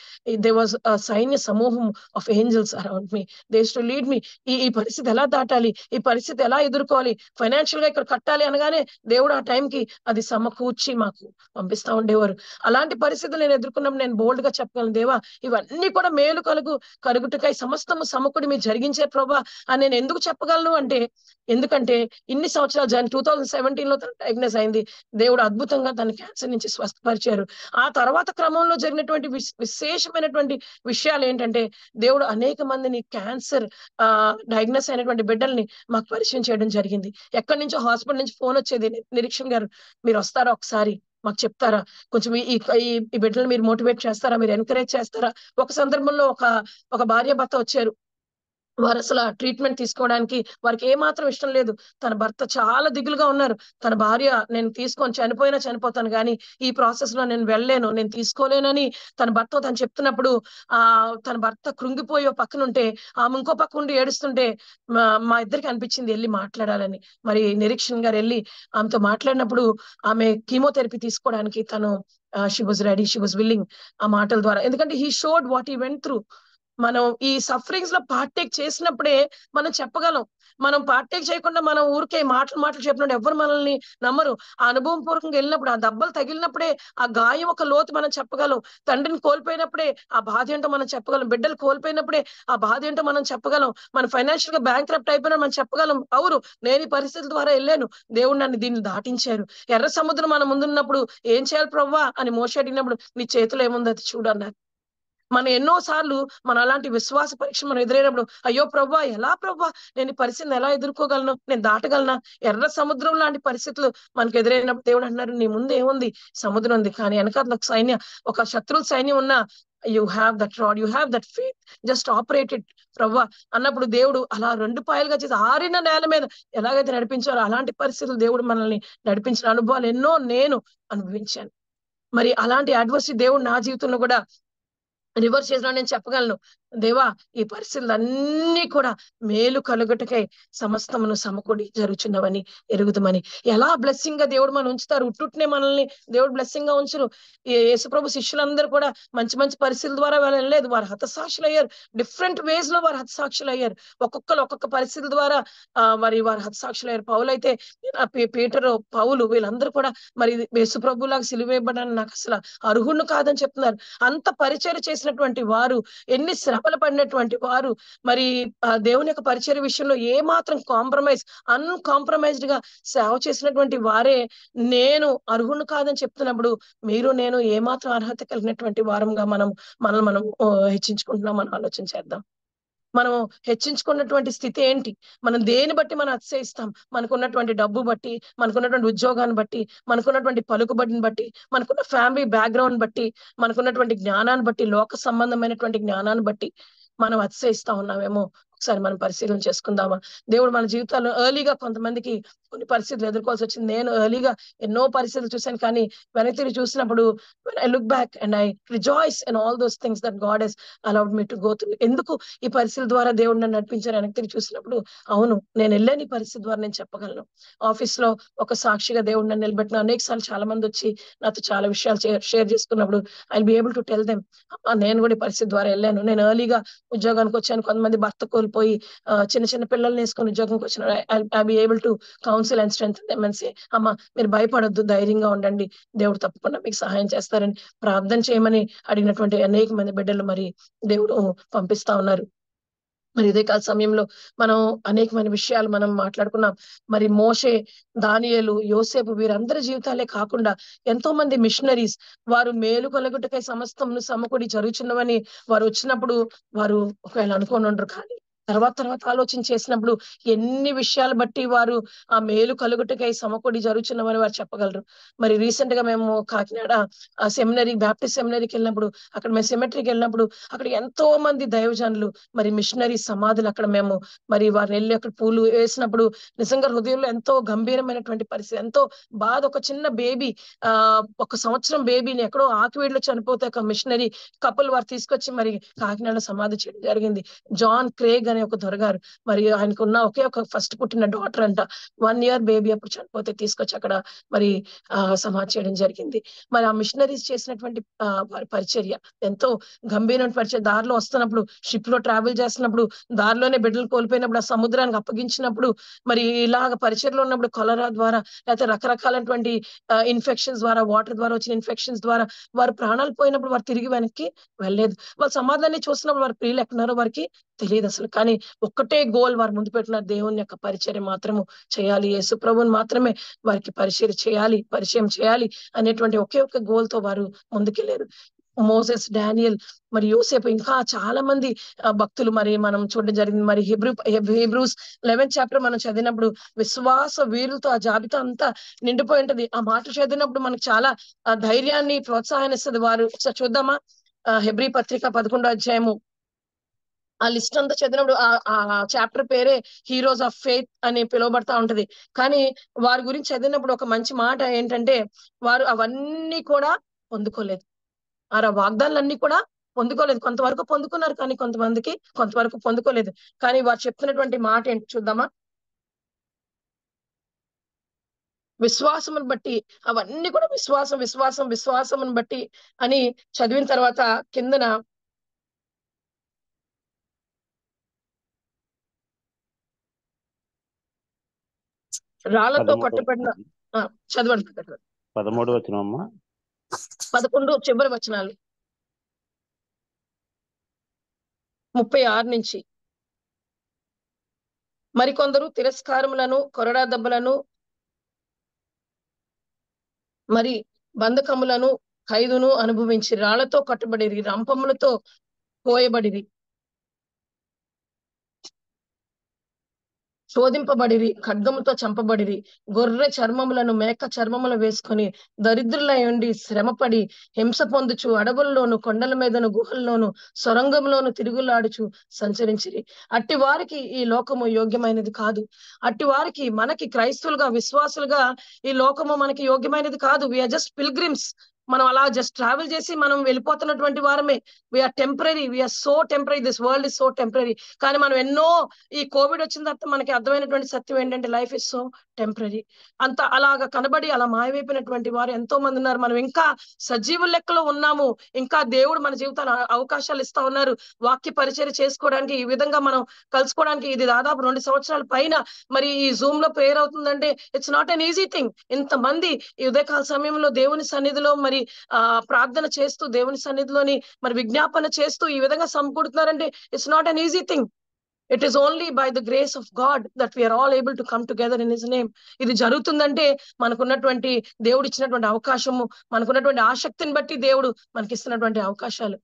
దే వాజ్ సైన్య సమూహం of angels around me. They used to lead me. ఈ పరిస్థితి ఎలా దాటాలి, ఈ పరిస్థితి ఎలా ఎదుర్కోవాలి, ఫైనాన్షియల్ గా ఇక్కడ కట్టాలి అనగానే దేవుడు ఆ టైంకి అది సమకూర్చి మాకు పంపిస్తా ఉండేవారు. అలాంటి పరిస్థితులు నేను ఎదుర్కొన్నప్పుడు నేను బోల్డ్ గా చెప్పగలను, దేవా ఇవన్నీ కూడా మేలు కలుగుటకై సమస్తము సమకూడి మీరు జరిగించే ప్రభా అని నేను ఎందుకు చెప్పగలను అంటే, ఎందుకంటే ఇన్ని సంవత్సరాలు 2017 లో తను డయాగ్నోస్ అయింది. దేవుడు అద్భుతంగా తన క్యాన్సర్ నుంచి స్వస్థపరిచారు. ఆ తర్వాత క్రమంలో జరిగినటువంటి విశేషమైనటువంటి విషయాలు ఏంటంటే, దేవుడు అనేక మందిని క్యాన్సర్ డయాగ్నోస్ అయినటువంటి బిడ్డల్ని మాకు పరిచయం చేయడం జరిగింది. ఎక్కడి నుంచో హాస్పిటల్ నుంచి ఫోన్ వచ్చేది, నిరీక్షణ్ గారు మీరు వస్తారా ఒకసారి మాకు చెప్తారా, కొంచెం ఈ బిడ్డలు మీరు మోటివేట్ చేస్తారా, మీరు ఎంకరేజ్ చేస్తారా. ఒక సందర్భంలో ఒక భార్య భర్త వచ్చారు. వారు అసలు ట్రీట్మెంట్ తీసుకోవడానికి వారికి ఏమాత్రం ఇష్టం లేదు. తన భర్త చాలా దిగులుగా ఉన్నారు. తన భార్య నేను తీసుకొని చనిపోయినా చనిపోతాను కానీ ఈ ప్రాసెస్ లో నేను వెళ్ళలేను, నేను తీసుకోలేనని తన భర్త తను చెప్తున్నప్పుడు తన భర్త కృంగిపోయి ఒక పక్కన ఉంటే ఆమె ఇంకో పక్క ఉండి ఏడుస్తుంటే మా ఇద్దరికి అనిపించింది వెళ్ళి మాట్లాడాలని. మరి నిరీక్షణ్ గారు వెళ్ళి ఆమెతో మాట్లాడినప్పుడు ఆమె కీమోథెరపీ తీసుకోవడానికి తను she was ready, she was willing. ఆ మాటల ద్వారా, ఎందుకంటే he showed what he went through. మనం ఈ సఫరింగ్స్ లో పార్టేక్ చేసినప్పుడే మనం చెప్పగలం. మనం పార్టేక్ చేయకుండా మనం ఊరికే మాటలు చెప్పినప్పుడు ఎవరు మనల్ని నమ్మరు. ఆ అనుభవం పూర్వకంగా వెళ్ళినప్పుడు, ఆ దెబ్బలు తగిలినప్పుడే ఆ గాయం ఒక లోతు మనం చెప్పగలం. తండ్రిని కోల్పోయినప్పుడే ఆ బాధ ఏంటో మనం చెప్పగలం. బిడ్డలు కోల్పోయినప్పుడే ఆ బాధ ఏంటో మనం చెప్పగలం. మన ఫైనాన్షియల్ గా బ్యాంక్రప్ట్ అయిపోయినా మనం చెప్పగలం, అవును నేను ఈ పరిస్థితుల ద్వారా వెళ్ళాను, దేవుడు నన్ను దీన్ని దాటించారు. ఎర్ర సముద్రం మన ముందున్నప్పుడు ఏం చేయాలి ప్రవ్వా అని మోషే అడిగినప్పుడు నీ చేతిలో ఏముంది అది చూడన్నారు. మనం ఎన్నో సార్లు మన అలాంటి విశ్వాస పరీక్ష మనం ఎదురైనప్పుడు, అయ్యో ప్రవ్వా ఎలా ప్రవ్వా నేను ఈ పరిస్థితిని ఎలా ఎదుర్కోగలను, నేను దాటగలనా. ఎర్ర సముద్రం లాంటి పరిస్థితులు మనకు ఎదురైనప్పుడు దేవుడు అంటున్నారు, నీ ముందు ఏముంది, సముద్రం ఉంది, కానీ వెనకాల ఒక శత్రువుల సైన్యం ఉన్నా you have that rod, you have that faith, just operate it ప్రవ్వా అన్నప్పుడు దేవుడు అలా 2 పాయలుగా చేసి ఆరిన నేల మీద ఎలాగైతే నడిపించారో అలాంటి పరిస్థితులు దేవుడు మనల్ని నడిపించిన అనుభవాలు ఎన్నో నేను అనుభవించాను. మరి అలాంటి అడ్వర్సిటీ దేవుడు నా జీవితంలో కూడా రివర్స్ చేసిన నేను చెప్పగలను, దేవా ఈ పరిస్థితులన్నీ కూడా మేలు కలుగుటకై సమస్తమును సమకూడి జరుగుచున్నవని ఎరుగుదమని. ఎలా బ్లెస్సింగ్ గా దేవుడు మనం ఉంచుతారు. ఉట్టునే మనల్ని దేవుడు బ్లెస్సింగ్ గా ఉంచరు. యేసుప్రభు శిష్యులందరూ కూడా మంచి మంచి పరిస్థితుల ద్వారా వెళ్ళలేదు, వారు హతసాక్షులు అయ్యారు. డిఫరెంట్ వేస్ లో వారు హతసాక్షులు అయ్యారు. ఒక్కొక్క పరిస్థితుల ద్వారా మరి వారు హతసాక్షులు అయ్యారు. పౌలైతే పీటరు, పౌలు వీళ్ళందరూ కూడా మరి యేసుప్రభు లాగా సిలువేయబడడానికి నాకు అసలు అర్హుణ్ణి కాదని చెప్తున్నారు. అంత పరిచర్య చేసినటువంటి వారు, ఎన్ని శ్రమలు పడినటువంటి వారు, మరి దేవుని యొక్క పరిచర్య విషయంలో ఏ మాత్రం అన్కాంప్రమైజ్డ్ గా సేవ చేసినటువంటి వారే నేను అర్హుణ్ణి కాదని చెప్తున్నప్పుడు మీరు నేను ఏమాత్రం అర్హత కలిగినటువంటి వారంగా మనల్ని మనం హెచ్చించుకుంటున్నాం. మనం ఆలోచన చేద్దాం. మనం హెచ్చించుకున్నటువంటి స్థితి ఏంటి? మనం దేని బట్టి మనం అతిశయిస్తాం? మనకున్నటువంటి డబ్బు బట్టి, మనకున్నటువంటి ఉద్యోగాన్ని బట్టి, మనకున్నటువంటి పలుకుబడిని బట్టి, మనకున్న ఫ్యామిలీ బ్యాక్‌గ్రౌండ్ బట్టి, మనకున్నటువంటి జ్ఞానాన్ని బట్టి, లోక సంబంధమైనటువంటి జ్ఞానాన్ని బట్టి మనం అతిశయిస్తా ఉన్నామేమో ఒకసారి మనం పరిశీలన చేసుకుందామా? దేవుడు మన జీవితాల్లో ఎర్లీగా కొంతమందికి కొన్ని పరిస్థితులు ఎదుర్కోవాల్సి వచ్చింది. నేను ఎర్లీగా ఎన్నో పరిస్థితులు చూశాను. కానీ వెనక్కి తిరిగి చూసినప్పుడు when I look back and I rejoice in all those things that God has allowed me to go through. ఎందుకు ఈ పరిస్థితుల ద్వారా దేవుడు నన్ను నడిపించారు వెనక్కి తిరిగి చూసినప్పుడు, అవును నేను వెళ్ళాను ఈ పరిస్థితి ద్వారా నేను చెప్పగలను. ఆఫీస్‌లో ఒక సాక్షిగా దేవుడు నన్ను నిలబెట్టిన అనేక సార్లు చాలా మంది వచ్చి నాతో చాలా విషయాలు షేర్ చేసుకున్నప్పుడు I be able to tell them, నేను కూడా ఈ పరిస్థితి ద్వారా వెళ్ళాను. నేను ఎర్లీగా ఉద్యోగానికి వచ్చాను. కొంతమంది భర్త కోల్పోయి చిన్న చిన్న పిల్లల్ని వేసుకొని ఉద్యోగంకి వచ్చిన I be able to counsel and strengthen them and say, అమ్మ మీరు భయపడొద్దు, ధైర్యంగా ఉండండి, దేవుడు తప్పకుండా మీకు సహాయం చేస్తారని ప్రార్థన చేయమని అడిగినటువంటి అనేక మంది బిడ్డలు మరి దేవుడు పంపిస్తా ఉన్నారు. మరి ఇదే కాల సమయంలో మనం అనేకమైన విషయాలు మనం మాట్లాడుకున్నాం. మరి మోషే, దానియేలు, యోసేపు వీరందరి జీవితాలే కాకుండా ఎంతో మంది మిషనరీస్ వారు మేలు కలుగుటకై సమస్తమును సమకూడి జరుగుచున్నవని వారు వచ్చినప్పుడు వారు ఒకవేళ అనుకోని ఉండరు. కానీ తర్వాత ఆలోచన చేసినప్పుడు ఎన్ని విషయాలు బట్టి వారు ఆ మేలు కలుగుటకై సమకూడి జరుగుచున్నవని వారు చెప్పగలరు. మరి రీసెంట్ గా మేము కాకినాడ సెమినరీ, బాప్టిస్ట్ సెమినరీకి వెళ్ళినప్పుడు, అక్కడ మేము సెమినరీకి వెళ్ళినప్పుడు అక్కడ ఎంతో మంది దైవజనులు మరి మిషనరీ సమాధులు అక్కడ మేము మరి వారిని వెళ్ళి అక్కడ పూలు వేసినప్పుడు నిజంగా హృదయంలో ఎంతో గంభీరమైనటువంటి పరిస్థితి, ఎంతో బాధ. ఒక చిన్న బేబీ, 1 సంవత్సరం బేబీని ఎక్కడో ఆకివీడులో చనిపోతే ఒక మిషనరీ కపుల్ వారు తీసుకొచ్చి మరి కాకినాడలో సమాధి చేయడం జరిగింది. జాన్ క్రేగ్ అనే ఒక దొరగారు, మరి ఆయనకున్న ఒకే ఒక ఫస్ట్ పుట్టిన డాటర్ అంట, 1 ఇయర్ బేబీ అప్పుడు చనిపోతే తీసుకొచ్చి అక్కడ మరి సమాధి చేయడం జరిగింది. మరి ఆ మిషనరీస్ చేసినటువంటి వారి పరిచర్య ఎంతో గంభీరమైన పరిచర్య. దారిలో వస్తున్నప్పుడు, షిప్ లో ట్రావెల్ చేస్తున్నప్పుడు, దారిలోనే బిడ్డలు కోల్పోయినప్పుడు, ఆ సముద్రానికి అప్పగించినప్పుడు, మరి ఇలాగ పరిచర్లో ఉన్నప్పుడు కొలరా ద్వారా లేకపోతే రకరకాలైనటువంటి ఇన్ఫెక్షన్స్ ద్వారా, వాటర్ ద్వారా వచ్చిన ఇన్ఫెక్షన్స్ ద్వారా వారు ప్రాణాలు పోయినప్పుడు వారు తిరిగి వెనక్కి వెళ్ళలేదు. వాళ్ళ సమాధాన్ని చూసినప్పుడు వారి ప్రియులు ఎక్కడున్నారో వారికి తెలియదు అసలు. కానీ ఒక్కటే గోల్ వారు ముందు పెట్టిన, దేవుని యొక్క పరిచర్య మాత్రము చేయాలి, యేసు ప్రభువుని మాత్రమే వారికి పరిచయం చేయాలి అనేటువంటి ఒకే ఒక గోల్ తో వారు ముందుకెళ్లారు. మోసెస్, డానియల్, మరి యోసేపు, ఇంకా చాలా మంది భక్తులు మరి మనం చూడడం జరిగింది. మరి హీబ్రూస్ 11th చాప్టర్ మనం చదివినప్పుడు విశ్వాస వీరులతో ఆ జాబితా అంతా నిండిపోయి ఉంటది. ఆ మాట చదివినప్పుడు మనకు చాలా ధైర్యాన్ని, ప్రోత్సాహాన్ని ఇస్తుంది. వారు ఒకసారి చూద్దామా? హెబ్రీ పత్రిక 11వ అధ్యాయము ఆ లిస్ట్ అంతా చదివినప్పుడు ఆ చాప్టర్ పేరే హీరోస్ ఆఫ్ ఫెయిత్ అని పిలువబడతా ఉంటది. కానీ వారి గురించి చదివినప్పుడు ఒక మంచి మాట ఏంటంటే, వారు అవన్నీ కూడా పొందుకోలేదు. ఆ వాగ్దానాలన్నీ కూడా పొందుకోలేదు. కొంతవరకు పొందుకున్నారు, కానీ కొంతవరకు పొందుకోలేదు. కానీ వారు చెప్తున్నటువంటి మాట ఏంటి చూద్దామా? విశ్వాసమును బట్టి, అవన్నీ కూడా విశ్వాసమును బట్టి అని చదివిన తర్వాత కిందన రాళ్లతో కట్టుబడిన చదవండి. 13వ వచనం 11 చివరి వచనాలు 36 నుంచి. మరికొందరు తిరస్కారములను, కొరడా దెబ్బలను, మరి బంధకములను, ఖైదును అనుభవించి రాళ్లతో కట్టుబడిరి, రంపములతో కోయబడిరి, శోధింపబడిరి, ఖడ్గముతో చంపబడిరి, గొర్రె చర్మములను మేక చర్మములు వేసుకొని దరిద్రులై ఉండి శ్రమపడి హింస పొందుచు అడవుల్లోను, కొండల మీదను, గుహల్లోను, సొరంగంలోను తిరుగులాడుచు సంచరించిరి. అట్టి వారికి ఈ లోకము యోగ్యమైనది కాదు. అట్టి వారికి, మనకి క్రైస్తవులుగా, విశ్వాసులుగా ఈ లోకము మనకి యోగ్యమైనది కాదు. We are just pilgrims. మనం అలా జస్ట్ ట్రావెల్ చేసి మనం వెళ్ళిపోతున్నటువంటి వారమే. We are temporary, we are so temporary, this world is so temporary. కానీ మనం ఎన్నో, ఈ కోవిడ్ వచ్చిన తర్వాత మనకి అర్థమైనటువంటి సత్యం ఏంటంటే లైఫ్ ఇస్ సో టెంపరరీ. అంత అలాగా కనబడి అలా మాయమైపోయినటువంటి వారు ఎంతో మంది ఉన్నారు. మనం ఇంకా సజీవుల లెక్కలో ఉన్నాము. ఇంకా దేవుడు మన జీవితాలు అవకాశాలు ఇస్తా ఉన్నారు. వాక్య పరిచర్య చేసుకోవడానికి, ఈ విధంగా మనం కలుసుకోవడానికి. ఇది దాదాపు 2 సంవత్సరాల పైన మరి ఈ జూమ్ లో ప్రేయర్ అవుతుందంటే it's not an easy thing. ఇంతమంది ఈ ఉదయకాల సమయంలో దేవుని సన్నిధిలో మరి ప్రార్థన చేస్తూ, దేవుని సన్నిధిలోని మరి విజ్ఞాపన చేస్తూ ఈ విధంగా సమకూడుతున్నారంటే it's not an easy thing. It is only by the grace of God that we are all able to come together in His name. ఇది జరుగుతుందంటే మనకున్నటువంటి దేవుడు ఇచ్చినటువంటి అవకాశము, మనకున్నటువంటి ఆసక్తిని బట్టి దేవుడు మనకి ఇస్తున్నటువంటి అవకాశాలు.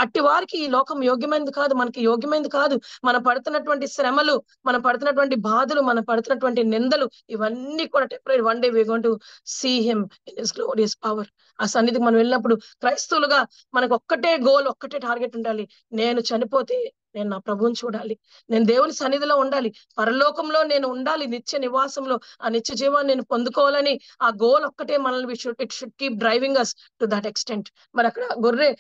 అట్టి వారికి ఈ లోకం యోగ్యమైనది కాదు, మనకి యోగ్యమైనది కాదు. మనం పడుతున్నటువంటి శ్రమలు, మనం పడుతున్నటువంటి బాధలు, మనం పడుతున్నటువంటి నిందలు, ఇవన్నీ కూడా temporary. One day we going to see him in his glorious power. ఆ సన్నిధికి మనం వెళ్ళినప్పుడు క్రైస్తవులుగా మనకు ఒక్కటే గోల్, ఒక్కటే టార్గెట్ ఉండాలి. నేను చనిపోతే నేను నా ప్రభువుని చూడాలి, నేను దేవుని సన్నిధిలో ఉండాలి, పరలోకంలో నేను ఉండాలి, నిత్య నివాసంలో ఆ నిత్య జీవాన్ని నేను పొందుకోవాలని ఆ గోల్ ఒక్కటే మనల్ని it should keep driving us to that extent. మరి అక్కడ గొర్రె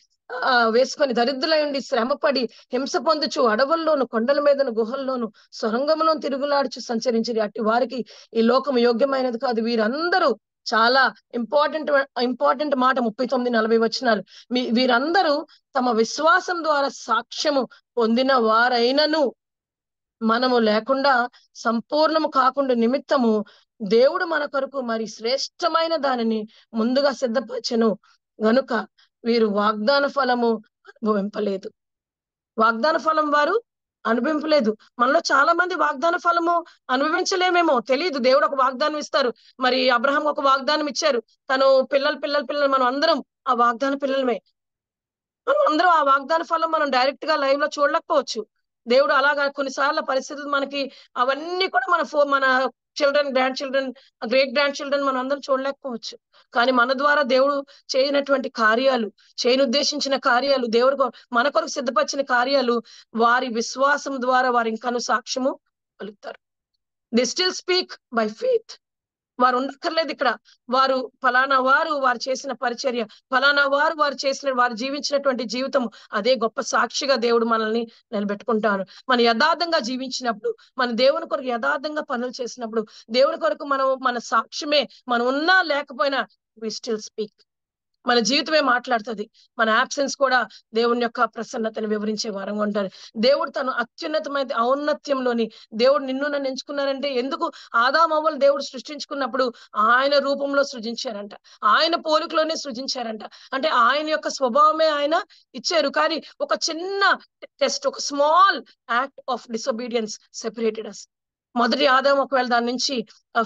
వేసుకొని దరిద్రులై ఉండి శ్రమపడి హింస పొందుచు అడవుల్లోను, కొండల మీదను, గుహల్లోను, సొరంగంలో తిరుగులాడుచు సంచరించిరి. అట్టి వారికి ఈ లోకం యోగ్యమైనది కాదు. వీరందరూ చాలా ఇంపార్టెంట్ మాట 39-40 వచనాలు. వీరందరూ తమ విశ్వాసం ద్వారా సాక్ష్యము పొందిన వారైనను మనము లేకుండా సంపూర్ణము కాకుండా నిమిత్తము దేవుడు మన కొరకు మరి శ్రేష్టమైన దానిని ముందుగా సిద్ధపరచెను గనుక వీరు వాగ్దాన ఫలము అనుభవింపలేదు. వాగ్దాన ఫలం వారు అనుభవింపలేదు. మనలో చాలా మంది వాగ్దాన ఫలము అనుభవించలేమేమో తెలియదు. దేవుడు ఒక వాగ్దానం ఇస్తారు. మరి అబ్రహాం ఒక వాగ్దానం ఇచ్చారు. తను పిల్లలు మనం అందరం ఆ వాగ్దాన పిల్లలమే. మనం అందరం ఆ వాగ్దాన ఫలం మనం డైరెక్ట్ గా లైవ్ లో చూడలేకపోవచ్చు. దేవుడు అలాగా కొన్నిసార్లు పరిస్థితులు మనకి అవన్నీ కూడా మన children, grand children, great grand children మనం అందరం చూడలేకపోవచ్చు. కానీ మన ద్వారా దేవుడు చేయనటువంటి కార్యాలు, చేయనుద్దేశించిన కార్యాలు, దేవుడు మన కొరకు సిద్ధపరిచిన కార్యాలు వారి విశ్వాసం ద్వారా వారు ఇంకాను సాక్ష్యము పలుకుతారు. They still speak by faith. వారు ఉండక్కర్లేదు ఇక్కడ. వారు ఫలానా వారు చేసిన పరిచర్య, ఫలానా వారు జీవించినటువంటి జీవితం అదే గొప్ప సాక్షిగా దేవుడు మనల్ని నిలబెట్టుకుంటారు. మన యథార్థంగా జీవించినప్పుడు, మన దేవుని కొరకు యథార్థంగా పనులు చేసినప్పుడు, దేవుని కొరకు మన సాక్ష్యమే, మనం ఉన్నా లేకపోయినా వి స్టిల్ స్పీక్. మన జీవితమే మాట్లాడుతుంది. మన యాబ్సెన్స్ కూడా దేవుని యొక్క ప్రసన్నతను వివరించే వారంగా ఉంటారు. దేవుడు తను అత్యున్నతమైన ఔన్నత్యంలోని దేవుడు నిన్ను నన్ను ఎంచుకున్నారంటే ఎందుకు? ఆదామవ్వలు దేవుడు సృష్టించుకున్నప్పుడు ఆయన రూపంలో సృజించారంట, ఆయన పోలికలోనే సృజించారంట. అంటే ఆయన యొక్క స్వభావమే ఆయన ఇచ్చారు. కానీ ఒక చిన్న టెస్ట్, ఒక small act of disobedience separated us. మొదటి ఆదాం ఒకవేళ దాని నుంచి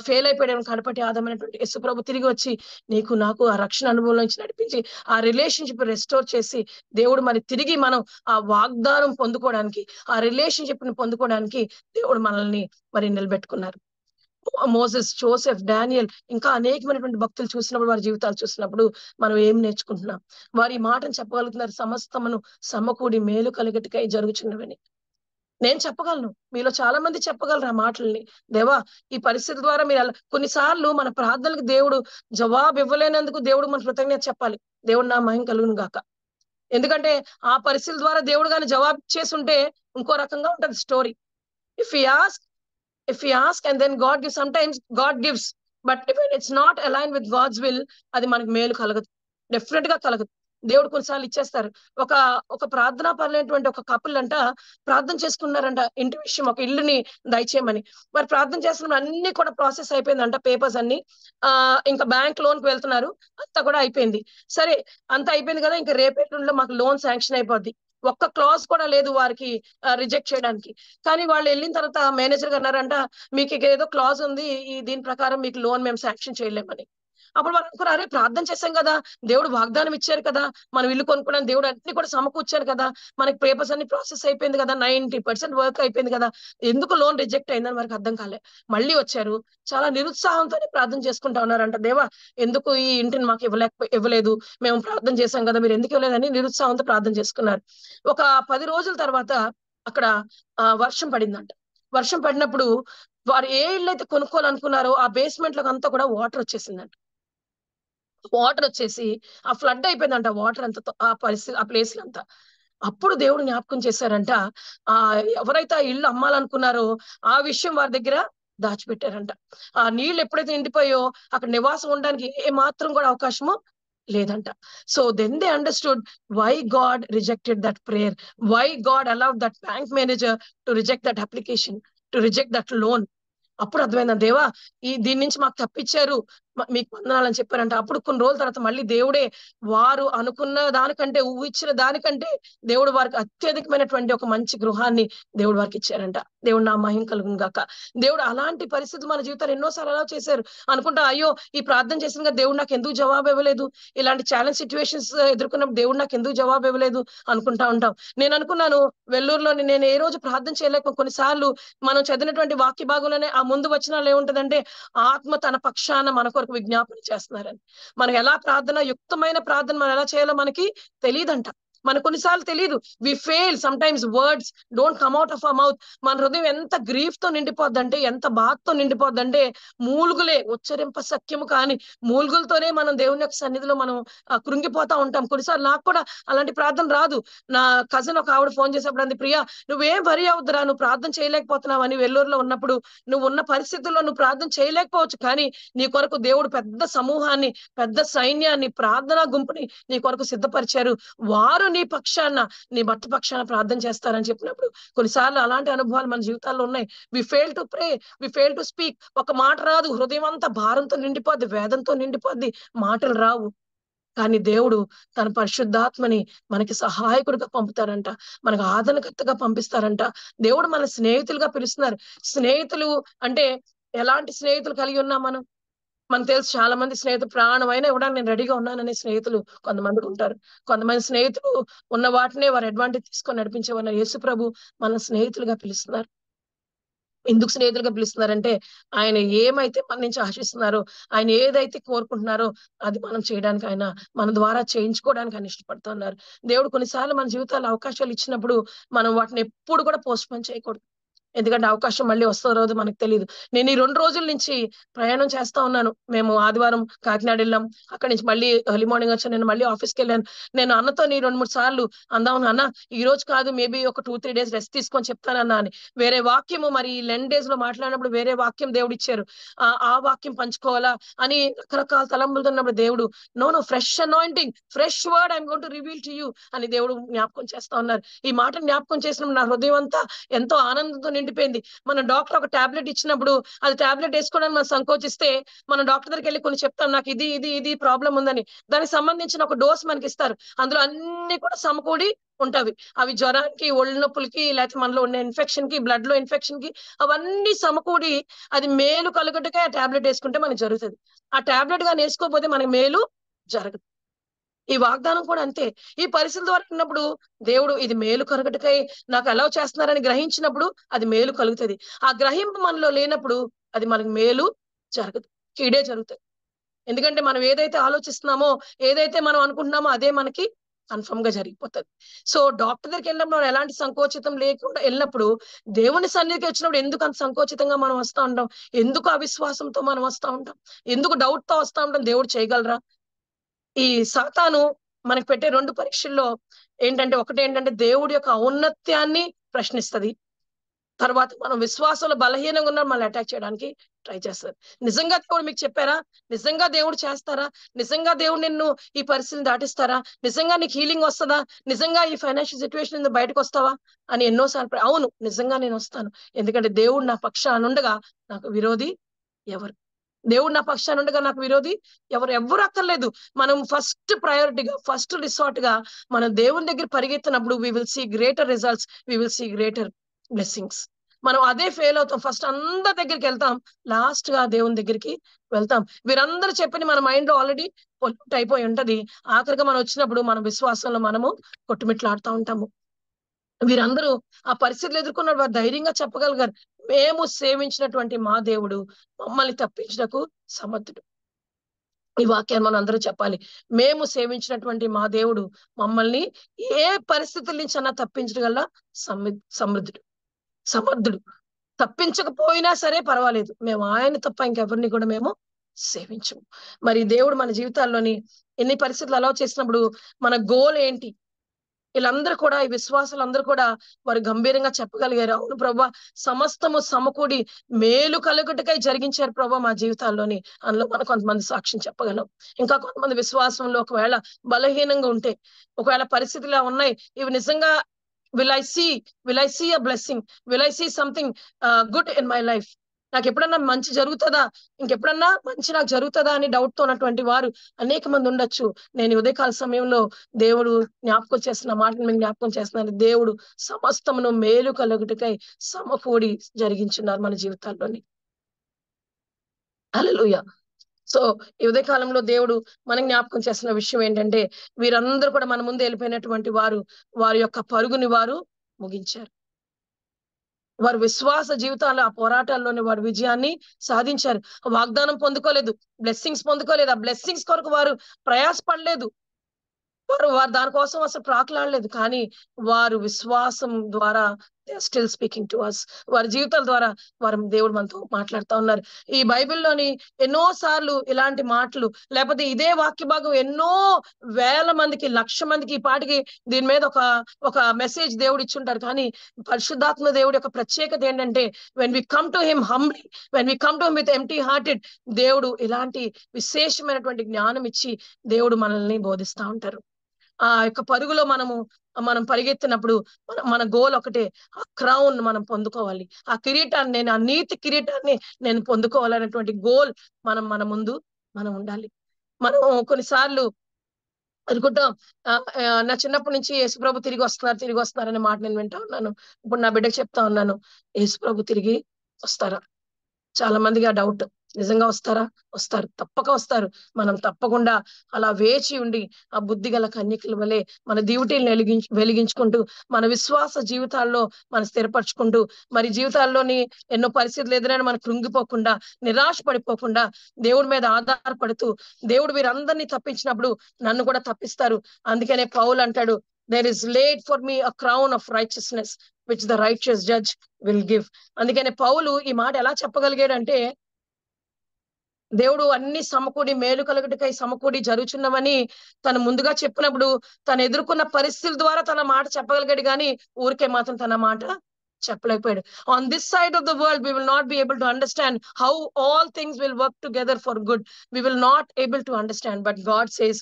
ఫెయిల్ అయిపోయాడు, కడపటి ఆదాం అనేటువంటి యేసు ప్రభు తిరిగి వచ్చి నీకు నాకు ఆ రక్షణ అనుభవం నుంచి నడిపించి ఆ రిలేషన్షిప్ రెస్టోర్ చేసి దేవుడు మరి తిరిగి మనం ఆ వాగ్దానం పొందుకోవడానికి, ఆ రిలేషన్షిప్ ని పొందుకోవడానికి దేవుడు మనల్ని మరి నిలబెట్టుకున్నారు. మోసెస్, జోసెఫ్, డానియల్, ఇంకా అనేకమైనటువంటి భక్తులు చూసినప్పుడు, వారి జీవితాలు చూసినప్పుడు మనం ఏం నేర్చుకుంటున్నాం? వారి మాటను చెప్పగలుగుతున్నారు, సమస్తమును సమకూడి మేలు కలిగటికై జరుగుచున్నవని. నేను చెప్పగలను, మీలో చాలా మంది చెప్పగలరు ఆ మాటల్ని. దేవా, ఈ పరిస్థితి ద్వారా మీరు కొన్నిసార్లు మన ప్రార్థనలకు దేవుడు జవాబు ఇవ్వలేనందుకు దేవుడు మన కృతజ్ఞత చెప్పాలి. దేవుడు నా మహిమ కలుగును గాక. ఎందుకంటే ఆ పరిస్థితి ద్వారా దేవుడు గాని జవాబు చేసి ఉంటే ఇంకో రకంగా ఉంటది story. If he ask and then God gives, sometimes God gives, but if it's not aligned with God's will, అది మనకు మేలు కలగదు, డెఫినెట్ గా కలగదు. దేవుడు కొన్నిసార్లు ఇచ్చేస్తారు. ఒక ప్రార్థనా పరులైనటువంటి ఒక కపుల్ అంట ప్రార్థన చేసుకున్నారంట ఇంటి విషయం, ఒక ఇల్లుని దయచేయమని. మరి ప్రార్థన చేస్తున్నప్పుడు అన్ని కూడా ప్రాసెస్ అయిపోయిందంట, పేపర్స్ అన్ని. ఇంకా బ్యాంక్ లోన్ కి వెళ్తున్నారు, అంతా కూడా అయిపోయింది. సరే, అంతా అయిపోయింది కదా, ఇంకా రేపేట్లో మాకు లోన్ శాంక్షన్ అయిపోద్ది. ఒక్క క్లాజ్ కూడా లేదు వారికి రిజెక్ట్ చేయడానికి. కానీ వాళ్ళు వెళ్ళిన తర్వాత మేనేజర్ గారు అన్నారంట, మీకు ఏదో క్లాజ్ ఉంది, దీని ప్రకారం మీకు లోన్ మేము శాంక్షన్ చేయలేమని. అప్పుడు వాళ్ళు అనుకున్నారు, అరే ప్రార్థన చేశాం కదా, దేవుడు వాగ్దానం ఇచ్చారు కదా, మనం ఇల్లు కొనుక్కున్నాం, దేవుడు అన్ని కూడా సమకూర్చారు కదా, మనకి పేపర్స్ అన్ని ప్రాసెస్ అయిపోయింది కదా, 90% వర్క్ అయిపోయింది కదా, ఎందుకు లోన్ రిజెక్ట్ అయిందని మనకు అర్థం కాలే. మళ్ళీ వచ్చారు, చాలా నిరుత్సాహంతోనే ప్రార్థన చేసుకుంటా ఉన్నారంట. దేవా, ఎందుకు ఈ ఇంటిని మాకు ఇవ్వలేదు, మేము ప్రార్థన చేశాం కదా, మీరు ఎందుకు ఇవ్వలేదని నిరుత్సాహంతో ప్రార్థన చేసుకున్నారు. ఒక 10 రోజుల తర్వాత అక్కడ వర్షం పడిందంట. వర్షం పడినప్పుడు వారు ఏ ఇల్లు అయితే కొనుక్కోవాలనుకున్నారో ఆ బేస్మెంట్ లో అంతా కూడా వాటర్ వచ్చేసిందంట. వాటర్ వచ్చేసి ఆ ఫ్లడ్ అయిపోయిందంట, వాటర్ అంతా ఆ పరిస్థితి, ఆ ప్లేస్ అంతా. అప్పుడు దేవుడు జ్ఞాపకం చేశారంట, ఎవరైతే ఆ ఇల్లు అమ్మాలనుకున్నారో ఆ విషయం వారి దగ్గర దాచిపెట్టారంట. ఆ నీళ్లు ఎప్పుడైతే నిండిపోయో అక్కడ నివాసం ఉండడానికి ఏ మాత్రం కూడా అవకాశము లేదంట. So then they understood why God rejected that prayer, why God allowed that bank manager to reject that application, to reject that loan. అప్పుడు అర్థమైందా, దేవా, దీని నుంచి మాకు తప్పించారు, మీకు వందనాలని చెప్పారంట. అప్పుడు కొన్ని రోజుల తర్వాత మళ్ళీ దేవుడే వారు అనుకున్న దానికంటే, ఊహించిన దానికంటే దేవుడు వారికి అత్యధికమైనటువంటి ఒక మంచి గృహాన్ని దేవుడు వారికి ఇచ్చారంట. దేవుడు నా మహిమ కలుగును గాక. దేవుడు అలాంటి పరిస్థితి మన జీవితాలు ఎన్నోసార్లు అలా చేశారు. అనుకుంటా అయ్యో ఈ ప్రార్థన చేసిన కదా దేవుడు నాకు ఎందుకు జవాబు ఇవ్వలేదు, ఇలాంటి ఛాలెంజ్ సిచ్యువేషన్స్ ఎదుర్కొన్నప్పుడు దేవుడు నాకు ఎందుకు జవాబు ఇవ్వలేదు అనుకుంటా ఉంటాం. నేను అనుకున్నాను వెల్లూరులోని నేను ఏ రోజు ప్రార్థన చేయలేక కొన్నిసార్లు మనం చదివినటువంటి వాక్య భాగంలోనే ఆ ముందు వచనాలు ఏముంటదంటే ఆత్మ తన పక్షాన మన కొరకు విజ్ఞాపన చేస్తున్నారని. మనకు ఎలా ప్రార్థన, యుక్తమైన ప్రార్థన మనం ఎలా చేయాలో మనకి తెలియదంట. మనకు కొన్నిసార్లు తెలియదు. We fail sometimes, words don't come out of our mouth. మన హృదయం ఎంత గ్రీఫ్ తో నిండిపోద్దంటే, ఎంత బాధతో నిండిపోద్దంటే, మూలుగులే ఉచ్చరింప సఖ్యము కాని మూలుగులతోనే మనం దేవుని యొక్క సన్నిధిలో మనం కృంగిపోతా ఉంటాం. కొన్నిసార్లు నాకు కూడా అలాంటి ప్రార్థన రాదు. నా కజిన్ ఒక ఆవిడ ఫోన్ చేసేప్పుడు అంది, ప్రియా నువ్వేం వరి అవుతురా, నువ్వు ప్రార్థన చేయలేకపోతున్నావు అని. వెల్లూరులో ఉన్నప్పుడు నువ్వు ఉన్న పరిస్థితుల్లో నువ్వు ప్రార్థన చేయలేకపోవచ్చు, కానీ నీ కొరకు దేవుడు పెద్ద సమూహాన్ని, పెద్ద సైన్యాన్ని, ప్రార్థనా గుంపుని నీ కొరకు సిద్ధపరిచారు. వారు నీ పక్షాన, నీ భర్త పక్షాన ప్రార్థన చేస్తారని చెప్పినప్పుడు కొన్నిసార్లు అలాంటి అనుభవాలు మన జీవితాల్లో ఉన్నాయి. We fail to pray, we fail to speak. ఒక మాట రాదు, హృదయం అంతా భారంతో నిండిపోద్ది, వేదంతో నిండిపోద్ది, మాటలు రావు. కానీ దేవుడు తన పరిశుద్ధాత్మని మనకి సహాయకుడిగా పంపుతారంట, మనకు ఆదరణకర్తగా పంపిస్తారంట. దేవుడు మన స్నేహితులుగా పిలుస్తున్నారు. స్నేహితులు అంటే ఎలాంటి స్నేహితులు కలిగి ఉన్నాం మనం? మనకు తెలుసు చాలా మంది స్నేహితులు ప్రాణమైనా ఇవ్వడానికి నేను రెడీగా ఉన్నాననే స్నేహితులు కొంతమందికి ఉంటారు. కొంతమంది స్నేహితులు ఉన్న వాటినే వారు అడ్వాంటేజ్ తీసుకొని నడిపించేవారు. యేసు ప్రభు మన స్నేహితులుగా పిలుస్తున్నారు. ఎందుకు స్నేహితులుగా పిలుస్తున్నారంటే ఆయన ఏమైతే మన నుంచి ఆశిస్తున్నారో, ఆయన ఏదైతే కోరుకుంటున్నారో అది మనం చేయడానికి, ఆయన మన ద్వారా చేయించుకోవడానికి ఆయన ఇష్టపడుతున్నారు. దేవుడు కొన్నిసార్లు మన జీవితాల్లో అవకాశాలు ఇచ్చినప్పుడు మనం వాటిని ఎప్పుడు కూడా పోస్ట్ పోన్ చేయకూడదు. ఎందుకంటే అవకాశం మళ్ళీ వస్తుందో రోజు మనకు తెలియదు. నేను ఈ 2 రోజుల నుంచి ప్రయాణం చేస్తా ఉన్నాను. మేము ఆదివారం కాకినాడ వెళ్ళాం. అక్కడి నుంచి మళ్ళీ ఎర్లీ మార్నింగ్ వచ్చాను. నేను మళ్ళీ ఆఫీస్కి వెళ్ళాను. నేను అన్నతో 2-3 సార్లు అందాం అన్న ఈ రోజు కాదు, మేబీ ఒక 2-3 డేస్ రెస్ట్ తీసుకొని చెప్తానన్నా అని. వేరే వాక్యము మరి ఈ 11 డేస్ లో మాట్లాడినప్పుడు వేరే వాక్యం దేవుడు ఇచ్చారు. ఆ వాక్యం పంచుకోవాలా అని రకరకాల తలంపులతో ఉన్నప్పుడు దేవుడు no fresh anointing, fresh word I'm going to reveal to you అని దేవుడు జ్ఞాపకం చేస్తా ఉన్నారు. ఈ మాట జ్ఞాపకం చేసినప్పుడు నా హృదయం అంతా ఎంతో ఆనందంతో నిండిపోయింది. మన డాక్టర్ ఒక టాబ్లెట్ ఇచ్చినప్పుడు అది టాబ్లెట్ వేసుకోవడానికి మనం సంకోచిస్తే మన డాక్టర్ దగ్గరికి వెళ్ళి కొన్ని చెప్తాం, నాకు ఇది ఇది ఇది ప్రాబ్లం ఉందని. దానికి సంబంధించిన ఒక డోస్ మనకి ఇస్తారు. అందులో అన్ని కూడా సమకూడి ఉంటవి. అవి జ్వరానికి, ఒళ్ళు నొప్పులకి, లేకపోతే మనలో ఉన్న ఇన్ఫెక్షన్ కి, బ్లడ్ లో ఇన్ఫెక్షన్ కి, అవన్నీ సమకూడి అది మేలు కలుగుటకే ఆ టాబ్లెట్ వేసుకుంటే మనకి జరుగుతుంది. ఆ టాబ్లెట్ గాని వేసుకోకపోతే మనకి మేలు జరగదు. ఈ వాగ్దానం కూడా అంతే. ఈ పరిస్థితుల ద్వారా ఉన్నప్పుడు దేవుడు ఇది మేలు కలుగుటకై నాకు అలౌ చేస్తున్నారని గ్రహించినప్పుడు అది మేలు కలుగుతుంది. ఆ గ్రహింపు మనలో లేనప్పుడు అది మనకు మేలు జరగదు, కీడే జరుగుతుంది. ఎందుకంటే మనం ఏదైతే ఆలోచిస్తున్నామో, ఏదైతే మనం అనుకుంటున్నామో అదే మనకి కన్ఫర్మ్ గా జరిగిపోతుంది. సో డాక్టర్ దగ్గరికి వెళ్ళినప్పుడు మనం ఎలాంటి సంకోచితం లేకుండా వెళ్ళినప్పుడు, దేవుని సన్నిధికి వచ్చినప్పుడు ఎందుకు అంత సంకోచితంగా మనం వస్తూ ఉంటాం? ఎందుకు అవిశ్వాసంతో మనం వస్తూ ఉంటాం? ఎందుకు డౌట్ తో వస్తూ ఉంటాం? దేవుడు చేయగలరా? ఈ సాతాను మనకు పెట్టే 2 పరీక్షల్లో ఏంటంటే, ఒకటి ఏంటంటే దేవుడి యొక్క ఔన్నత్యాన్ని ప్రశ్నిస్తది. తర్వాత మనం విశ్వాసంలో బలహీనంగా ఉన్న మనల్ని అటాక్ చేయడానికి ట్రై చేస్తారు. నిజంగా దేవుడు మీకు చెప్పారా? నిజంగా దేవుడు చేస్తారా? నిజంగా దేవుడు నిన్ను ఈ పరిస్థితిని దాటిస్తారా? నిజంగా నీకు హీలింగ్ వస్తుందా? నిజంగా ఈ ఫైనాన్షియల్ సిచ్యువేషన్ నుంచి బయటకు వస్తావా అని ఎన్నోసార్లు అవును నిజంగా నేను వస్తాను. ఎందుకంటే దేవుడు నా పక్షానుండగా నాకు విరోధి ఎవరు? దేవుడు నా పక్షానుండగా నాకు విరోధి ఎవరు అక్కర్లేదు. మనం ఫస్ట్ ప్రయారిటీగా, ఫస్ట్ రిసార్ట్ గా మనం దేవుని దగ్గర పరిగెత్తినప్పుడు we will see greater results, we will see greater blessings. మనం అదే ఫెయిల్ అవుతాం. ఫస్ట్ అందరి దగ్గరికి వెళ్తాం, లాస్ట్ గా దేవుని దగ్గరికి వెళ్తాం. వీరందరూ చెప్పిన మన మైండ్ లో ఆల్రెడీ పొల్యూట్ అయిపోయి ఉంటది. ఆఖరిగా మనం వచ్చినప్పుడు మన విశ్వాసంలో మనము కొట్టుమిట్లాడుతూ ఉంటాము. వీరందరూ ఆ పరిస్థితులు ఎదుర్కొన్న వారు ధైర్యంగా చెప్పగలిగారు, మేము సేవించినటువంటి మా దేవుడు మమ్మల్ని తప్పించడానికి సమర్థుడు. ఈ వాక్యాన్ని మనం అందరూ చెప్పాలి. మేము సేవించినటువంటి మా దేవుడు మమ్మల్ని ఏ పరిస్థితుల నుంచి అన్నా తప్పించగల సమర్థుడు. తప్పించకపోయినా సరే పర్వాలేదు, మేము ఆయన తప్ప ఇంకెవరిని కూడా మేము సేవించము. మరి దేవుడు మన జీవితాల్లోని ఎన్ని పరిస్థితులు అలౌ చేసినప్పుడు మన గోల్ ఏంటి? వీళ్ళందరూ కూడా, ఈ విశ్వాసులందరూ కూడా వారు గంభీరంగా చెప్పగలిగారు, అవును ప్రభా సమస్తము సమకూడి మేలు కలుగుటకై జరిగించారు ప్రభా మా జీవితాల్లోని. అందులో మనం కొంతమంది సాక్ష్యం చెప్పగలం. ఇంకా కొంతమంది విశ్వాసంలో ఒకవేళ బలహీనంగా ఉంటే, ఒకవేళ పరిస్థితులు ఇలా ఉన్నాయి, ఇవి నిజంగా will I see a blessing, will I see something good in my life నాకు ఎప్పుడన్నా మంచి జరుగుతుందా, ఇంకెప్పుడన్నా మంచి నాకు జరుగుతుందా అని డౌట్ తో ఉన్నటువంటి వారు అనేక మంది ఉండొచ్చు. నేను ఉదయకాల సమయంలో దేవుడు జ్ఞాపకం చేస్తున్న మాటను మీకు జ్ఞాపకం చేస్తున్నాను. దేవుడు సమస్తమును మేలు కలుగుటకై సమకూడి జరిగించున్నారు మన జీవితాల్లోని. హల్లెలూయా. సో ఈ ఉదయ కాలంలో దేవుడు మనం జ్ఞాపకం చేస్తున్న విషయం ఏంటంటే, వీరందరూ కూడా మన ముందు వెళ్ళిపోయినటువంటి వారు వారి యొక్క పరుగుని వారు ముగించారు. వారు విశ్వాస జీవితాల ఆ పోరాటాల్లోని వారు విజయాన్ని సాధించారు. వాగ్దానం పొందుకోలేదు, బ్లెస్సింగ్స్ పొందుకోలేదు. ఆ బ్లెస్సింగ్స్ కొరకు వారు ప్రయాసపడలేదు. వారు దానికోసం అసలు ప్రాకులాడలేదు. కానీ వారు విశ్వాసం ద్వారా స్టిల్ స్పీకింగ్ టు అస్. వారి జీవితాల ద్వారా దేవుడు మనతో మాట్లాడుతా ఉన్నారు. ఈ బైబిల్లోని ఎన్నో సార్లు ఇలాంటి మాటలు, లేకపోతే ఇదే వాక్య భాగం ఎన్నో వేల మందికి, 1,00,000 మందికి ఈ పాటికి దీని మీద ఒక మెసేజ్ దేవుడు ఇచ్చుంటారు. కానీ పరిశుద్ధాత్మ దేవుడి యొక్క ప్రత్యేకత ఏంటంటే, when we come to him humbly, when we come to him with empty hearted, దేవుడు ఇలాంటి విశేషమైనటువంటి జ్ఞానం ఇచ్చి దేవుడు మనల్ని బోధిస్తా ఉంటారు. ఆ యొక్క పరుగులో మనం పరిగెత్తినప్పుడు మన గోల్ ఒకటే, ఆ క్రౌన్ మనం పొందుకోవాలి. ఆ కిరీటాన్ని, ఆ నీతి కిరీటాన్ని నేను పొందుకోవాలనేటువంటి గోల్ మన ముందు మనం ఉండాలి. మనం కొన్నిసార్లు అనుకుంటాం, నా చిన్నప్పటి నుంచి యేసుప్రభు తిరిగి వస్తున్నారు అనే మాట నేను వింటా ఉన్నాను. ఇప్పుడు నా బిడ్డకు చెప్తా ఉన్నాను, యేసుప్రభు తిరిగి వస్తారా? చాలా మందికి ఆ డౌట్. నిజంగా వస్తారా? వస్తారు, తప్పక వస్తారు. మనం తప్పకుండా అలా వేచి ఉండి ఆ బుద్ధిగల కన్యకల వలె మన డ్యూటీలను వెలిగించుకుంటూ, మన విశ్వాస జీవితాల్లో మనం స్థిరపరచుకుంటూ, మరి జీవితాల్లోని ఎన్నో పరిస్థితులు ఎదురైనా మనం కృంగిపోకుండా, నిరాశ పడిపోకుండా, దేవుడి మీద ఆధారపడుతూ, దేవుడు వీరందరినీ తప్పించినప్పుడు నన్ను కూడా తప్పిస్తారు. అందుకనే పౌలు అంటాడు, there is laid for me a crown of righteousness which the righteous judge will give. అందుకనే పౌలు ఈ మాట ఎలా చెప్పగలిగాడంటే, దేవుడు అన్ని సమకూడి మేలు కలుగుటకై సమకూడి జరుగుచున్నవని తను ముందుగా చెప్పినప్పుడు, తను ఎదుర్కొన్న పరిస్థితుల ద్వారా తన మాట చెప్పగలిగాడు. కానీ ఊరికే మాత్రం తన మాట చెప్పలేకపోయాడు. On this side of the world we will not be able to understand how all things will work together for good. We will not able to understand, but God says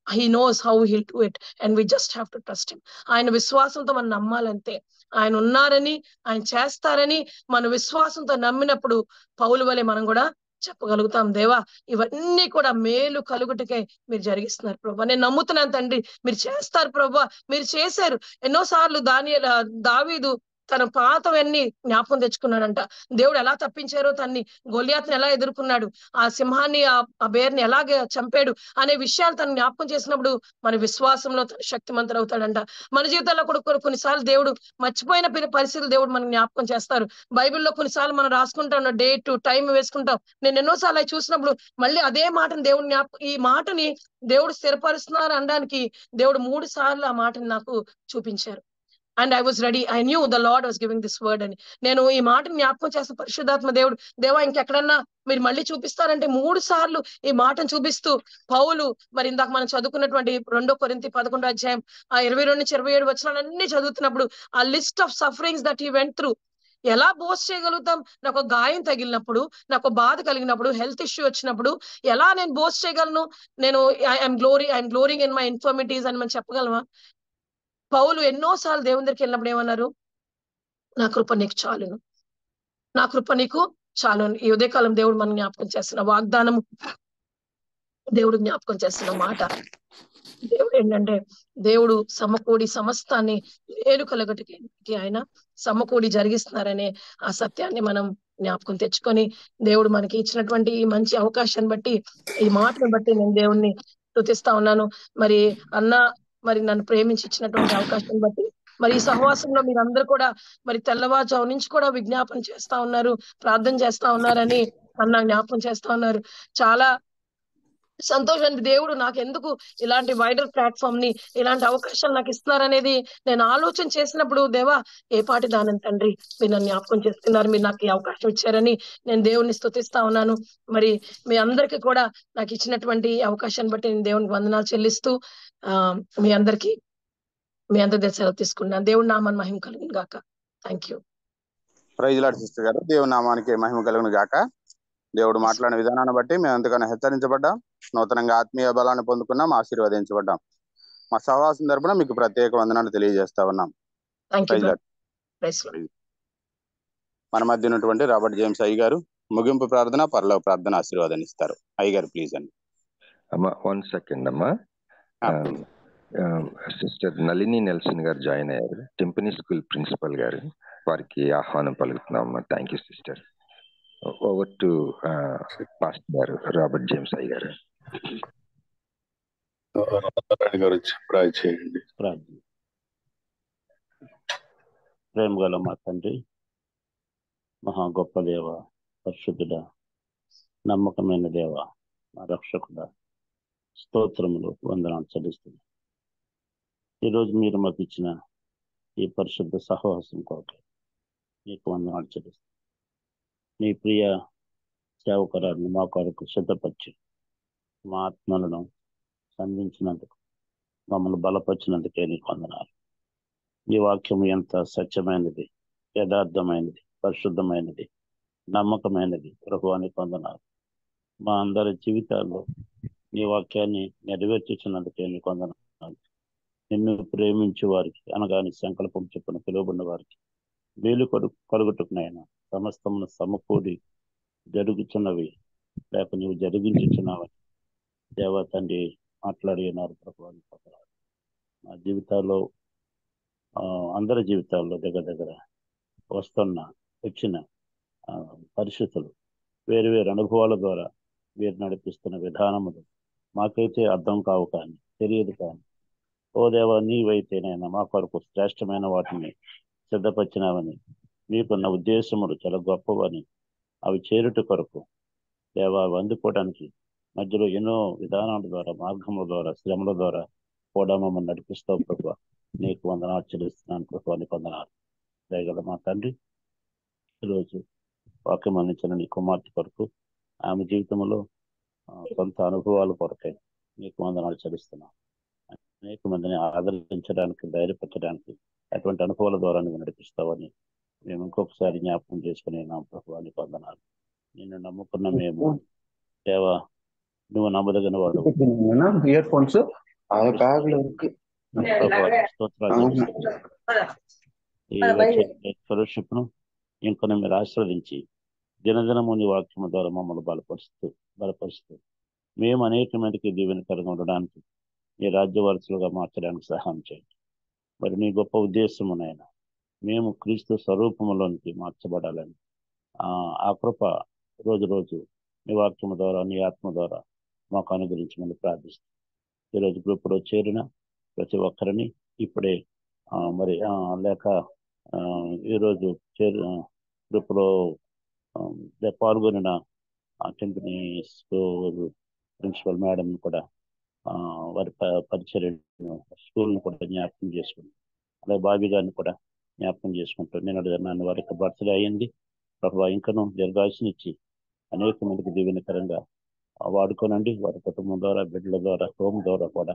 he knows how he'll do it and we just have to trust him. ఆయన విశ్వాసంతో మనం నమ్మాలంతే. ఆయన ఉన్నారని, ఆయన చేస్తారని మన విశ్వాసంతో నమ్మినప్పుడు పౌలు వలె మనం కూడా చెప్పగలుగుతాం, దేవా ఇవన్నీ కూడా మేలు కలుగుటకే మీరు జరిగిస్తున్నారు ప్రభా, నేను నమ్ముతున్నాను తండ్రి, మీరు చేస్తారు ప్రభా, మీరు చేశారు. ఎన్నోసార్లు దావీదు తన పాతవన్నీ జ్ఞాపకం తెచ్చుకున్నాడంట. దేవుడు ఎలా తప్పించారో, తన్ని గొలియాతుని ఎలా ఎదుర్కొన్నాడు, ఆ సింహాన్ని ఆ బేర్ని ఎలాగ చంపాడు అనే విషయాలు తను జ్ఞాపకం చేసినప్పుడు మన విశ్వాసంలో తను శక్తిమంతుడు అవుతాడంట. మన జీవితాల్లో కూడా కొన్నిసార్లు దేవుడు మర్చిపోయిన పరిస్థితులు దేవుడు మనకు జ్ఞాపకం చేస్తారు. బైబిల్లో కొన్నిసార్లు మనం రాసుకుంటాం, డేట్ టైం వేసుకుంటాం. నేను ఎన్నోసార్లు అవి చూసినప్పుడు మళ్ళీ అదే మాటను దేవుడు ఈ మాటని దేవుడు స్థిరపరుస్తున్నారు అనడానికి దేవుడు 3 సార్లు ఆ మాటని నాకు చూపించారు. And I was ready. I knew the Lord was giving this word అని నేను ఈ మాటను జ్ఞాపకం చేసిన పరిశుద్ధాత్మ దేవుడు, దేవా ఇంకెక్కడన్నా మీరు మళ్ళీ చూపిస్తారంటే 3 సార్లు ఈ మాటను చూపిస్తూ పౌలు, మరి ఇందాక మనం చదువుకున్నటువంటి 2 కొరింథీ 11వ అధ్యాయం ఆ 22-27 వచనాలన్నీ చదువుతున్నప్పుడు ఆ list of sufferings that he went through, ఎలా బోస్ట్ చేయగలుగుతాం? నాకు గాయం తగిలినప్పుడు, నాకు బాధ కలిగినప్పుడు, హెల్త్ ఇష్యూ వచ్చినప్పుడు ఎలా నేను బోస్ట్ చేయగలను? నేను ఐఎమ్ గ్లోరింగ్ ఇన్ మై ఇన్ఫర్మిటీస్ అని మనం చెప్పగలమా? పౌలు ఎన్నోసార్లు దేవుని దగ్గరికి వెళ్ళినప్పుడు ఏమన్నారు? నా కృప నీకు చాలును, నా కృప నీకు చాలును. ఈ ఉదయకాలం దేవుడు మనం జ్ఞాపకం చేస్తున్న వాగ్దానము, దేవుడు జ్ఞాపకం చేస్తున్న మాట, దేవుడు ఏంటంటే, దేవుడు సమకూడి సమస్తాన్ని మేలు కలగటికి ఆయన సమకూడి జరిగిస్తున్నారనే ఆ సత్యాన్ని మనం జ్ఞాపకం తెచ్చుకొని, దేవుడు మనకి ఇచ్చినటువంటి ఈ మంచి అవకాశాన్ని బట్టి, ఈ మాటను బట్టి నేను దేవుణ్ణి స్తుతిస్తా ఉన్నాను. మరి నన్ను ప్రేమించి ఇచ్చినటువంటి అవకాశం బట్టి, మరి ఈ సహవాసంలో మీరందరూ కూడా మరి తెల్లవారుజాము నుంచి కూడా విజ్ఞాపన చేస్తా ఉన్నారు, ప్రార్థన చేస్తా ఉన్నారని అన్న జ్ఞాపకం చేస్తా ఉన్నారు. చాలా సంతోషానికి దేవుడు నాకు ఎందుకు ఇలాంటి వైడర్ ప్లాట్ఫామ్ ని, ఇలాంటి అవకాశాలు నాకు ఇస్తున్నారనేది నేను ఆలోచన చేసినప్పుడు, దేవా ఏ పాటి దానం తండ్రి, మీరు నన్ను జ్ఞాపకం చేస్తున్నారు, మీరు నాకు ఈ అవకాశం ఇచ్చారని నేను దేవుణ్ణి స్తుతిస్తా ఉన్నాను. మరి మీ అందరికీ కూడా నాకు ఇచ్చినటువంటి అవకాశాన్ని బట్టి నేను దేవునికి వందనాలు చెల్లిస్తూ మీ అందరి దగ్గర సెలవు తీసుకున్నాను. దేవుడి నామాన్ని మహిమ కలుగును గాక. Thank you. Praise Lord sister గారు, దేవుని నామానికి మహిమ కలుగును గాక. దేవుడు మాట్లాడిన విధానాన్ని బట్టి మేము ఎంతగానో హెచ్చరించబడ్డాం, నూతనంగా ఆత్మీయ బలాన్ని పొందుకున్నాం, ఆశీర్వదించబడ్డాం. మా సహవాసం తరపున మీకు ప్రత్యేక వందనాలు తెలియజేస్తా ఉన్నాం. Praise Lord. మన మధ్య ఉన్నటువంటి రాబర్ట్ జేమ్స్ అయ్య గారు ముగింపు ప్రార్థన, పరలోక ప్రార్థన ఆశీర్వాదాన్ని ఇస్తారు. అయ్య గారు ప్లీజ్ అండి. అమ్మా 1 సెకండ్ అమ్మా. సిస్టర్ నళిని నెల్సన్ గారు జాయిన్ అయ్యారు, టింపనీ స్కూల్ ప్రిన్సిపల్ గారు. వారికి ఆహ్వానం పలుకుతున్నామమ్మా. Thank you sister. Over to pastor గారు రాబర్ట్ జేమ్స్ అయ్య గారు. చేయండి. ప్రేమ గల మా తండ్రి, మహా గొప్ప దేవ, పరిశుద్ధుడ, నమ్మకమైన దేవ, మా రక్షకుడ, స్తోత్రములు, వందనాలు చెల్లిస్తుంది. ఈరోజు మీరు మాకు ఇచ్చిన ఈ పరిశుద్ధ సహవాసం కొరకు నీకు వందనాలు చెల్లిస్తుంది. నీ ప్రియ సేవకురాలను మా కొరకు సిద్ధపరిచి మా ఆత్మలను సంధించినందుకు, మమ్మల్ని బలపరిచినందుకే నీకు వందనాలు. ఈ వాక్యం ఎంత సత్యమైనది, యథార్థమైనది, పరిశుద్ధమైనది, నమ్మకమైనది ప్రభువానికి వందనాలు. మా అందరి జీవితాల్లో నీ వాక్యాన్ని నెరవేర్చుచున్నందుకే నీకు వందనాలు. నిన్ను ప్రేమించే వారికి, అనగా నీ సంకల్పం చొప్పున పిలువబడిన వారికి మేలు కలుగుటకునైనా సమస్తమును సమకూడి జరుగుతున్నవి లేక నీవు జరిగించుచున్నావని దేవ తండ్రి మాట్లాడి ఉన్నారు ప్రభువానికి వందనాలు. మా జీవితాల్లో, అందరి జీవితాల్లో దగ్గర వచ్చిన పరిస్థితులు, వేరు వేరు అనుభవాల ద్వారా మీరు నడిపిస్తున్న విధానములు మాకైతే అర్థం కావు, కానీ తెలియదు. కానీ ఓ దేవ, నీవైతేనైనా మా కొరకు శ్రేష్టమైన వాటిని సిద్ధపరిచినావని, మీకున్న ఉద్దేశములు చాలా గొప్పవని, అవి చేరుట కొరకు దేవ అవి అందుకోవడానికి మధ్యలో ఎన్నో విధానాల ద్వారా, మార్గముల ద్వారా, శ్రమల ద్వారా కూడా మమ్మల్ని నడిపిస్తావు ప్రభు. నీకు వందనాలు చెల్లిస్తున్నాను ప్రభు. నీకు వందనాలు. దయగల మా తండ్రి, ఈరోజు వాక్యం అందించిన నీ కుమార్తె కొరకు, ఆమె జీవితంలో సొంత అనుభవాల కొరకై నీకు వందనాలు చెల్లిస్తున్నాం. అనేక మందిని ఆదరించడానికి, ధైర్యపరచడానికి అటువంటి అనుభవాల ద్వారా నువ్వు నడిపిస్తావని మేము ఇంకొకసారి జ్ఞాపకం చేసుకునే నా ప్రభు. నీకు వందనాలు. నిన్ను నమ్ముకున్న మేము దేవ, నువ్వు నమ్మదగిన వాడు. ఈ ఫెలోషిప్ ను ఇంకొన్ని మీరు ఆశీర్వదించి దినదినము నీ వాక్యము ద్వారా మమ్మల్ని బలపరుస్తూ మేము అనేక మందికి దీవెనకరంగా ఉండడానికి, నీ రాజ్య వారసులుగా మార్చడానికి సహాయం చేయండి. మరి నీ గొప్ప ఉద్దేశమునైనా మేము క్రీస్తు స్వరూపములోనికి మార్చబడాలని ఆ కృప రోజు రోజు నీ వాక్యము ద్వారా, నీ ఆత్మ ద్వారా మాకు అనుగ్రహించమని ప్రార్థిస్తాం. ఈరోజు గ్రూపులో చేరిన ప్రతి ఒక్కరిని ఇప్పుడే మరి లేక ఈరోజు గ్రూపులో పాల్గొనిన టింపనీ స్కూల్ ప్రిన్సిపల్ మేడం కూడా, వారి పరిచర్యను, స్కూల్ను కూడా జ్ఞాపకం చేసుకుంటాం. అలాగే బాబీ గారిని కూడా జ్ఞాపకం చేసుకుంటాం. నన్ను వారి యొక్క బర్త్డే అయ్యింది ప్రభు. ఇంకను దీర్ఘాయుష్నిచ్చి అనేక మందికి దీవెనకరంగా వాడుకోనండి. వారి కుటుంబం ద్వారా, బిడ్డల ద్వారా, హోమ్ ద్వారా కూడా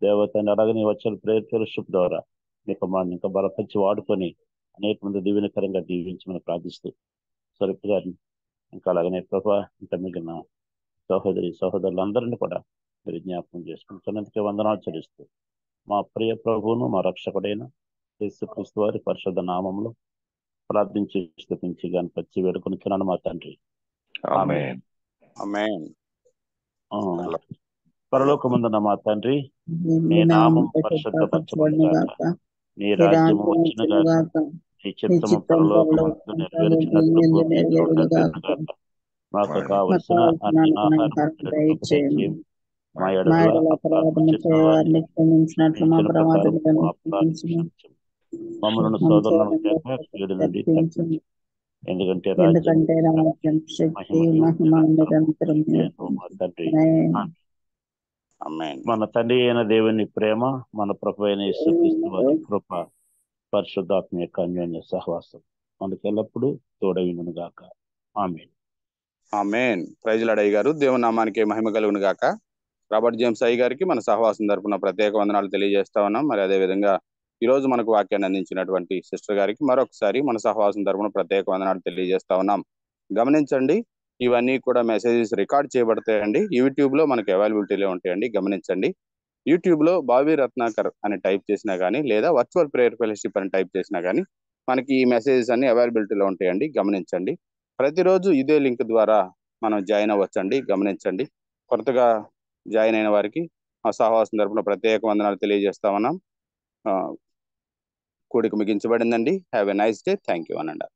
దేవతని, అలాగనే వచ్చే ప్రేయర్ ఫెలోషిప్ ద్వారా మీకు మాకు ఇంకా బలపరిచి వాడుకొని అనేక మంది దీవెనకరంగా దీవించమని ప్రార్థిస్తూ, స్వరూప్ గారిని ఇంకా అలాగనే ప్రభు, ఇంకా మిగిలిన సహోదరులందరినీ కూడా మీరు జ్ఞాపకం చేసుకుంటున్నందుకే వందనాలు చెల్లిస్తూ, మా ప్రియ ప్రభువును, మా రక్షకుడైన యేసుక్రీస్తు వారి పరిశుద్ధ నామంలో ప్రార్థించి, స్తుతించి, గణపతి వేడుకొనిచున్నాను మా తండ్రి. ఆమేన్. ఆమేన్. పరలోకమందున్న మా తండ్రి, నీ నామం పరిశుద్ధపరచబడుగాక, నీ రాజ్యము వచ్చునుగాక, నీ చిత్తము పరలోకమందు నెరవేర్చినట్లు భూమి మీద నెరవేరునుగాక. మాకు కావలసిన అన్ని ఆహారం దయచేయండి. మా ఎడల అపరాధం చేసిన వారిని క్షమించినట్లు మా ప్రమాదములను క్షమించుము. మమ్మల్ని శోధనలో కీడు నుండి తప్పించు. ఎందుకంటే రాజ్యం, శక్తి, మహిమ నిరంతరం మన తండ్రి అయిన దేవుని ప్రేమ, మన ప్రభు అయిన యేసుక్రీస్తు వారి కృప, పరిశుద్ధాత్మ యొక్క అన్యోన్య సహవాసం మనకు ఎల్లప్పుడూ తోడైనను గాక. ఆమేన్. ఆమేన్. ప్రైజ్ లార్డ్ అయ్య గారు. దేవుని నామానికి మహిమ కలుగును గాక. రాబర్ట్ జేమ్స్ అయ్య గారికి మన సహవాసం తరపున ప్రత్యేక వందనాలు తెలియజేస్తా ఉన్నాం. మరి అదే విధంగా ఈ రోజు మనకు వాక్యాన్ని అందించినటువంటి సిస్టర్ గారికి మరొకసారి మన సహవాసం తరపున ప్రత్యేక వందనాలు తెలియజేస్తా ఉన్నాం. గమనించండి, ఇవన్నీ కూడా మెసేజెస్ రికార్డ్ చేయబడతాయండి. యూట్యూబ్ లో మనకు అవైలబిలిటీలో ఉంటాయండి. గమనించండి, యూట్యూబ్ లో బాబీ రత్నాకర్ అని టైప్ చేసినా కానీ, లేదా వర్చువల్ ప్రేయర్ ఫెలోషిప్ అని టైప్ చేసినా కానీ మనకి ఈ మెసేజెస్ అన్ని అవైలబిలిటీలో ఉంటాయండి, గమనించండి. ప్రతిరోజు ఇదే లింక్ ద్వారా మనం జాయిన్ అవ్వచ్చండి, గమనించండి. కొత్తగా జాయిన్ అయిన వారికి ఆ సహవాసం తరపున ప్రత్యేక వందనాలు తెలియజేస్తా ఉన్నాం. కూడిక ముగించబడిందండి. Have a nice day. Thank you అనండి.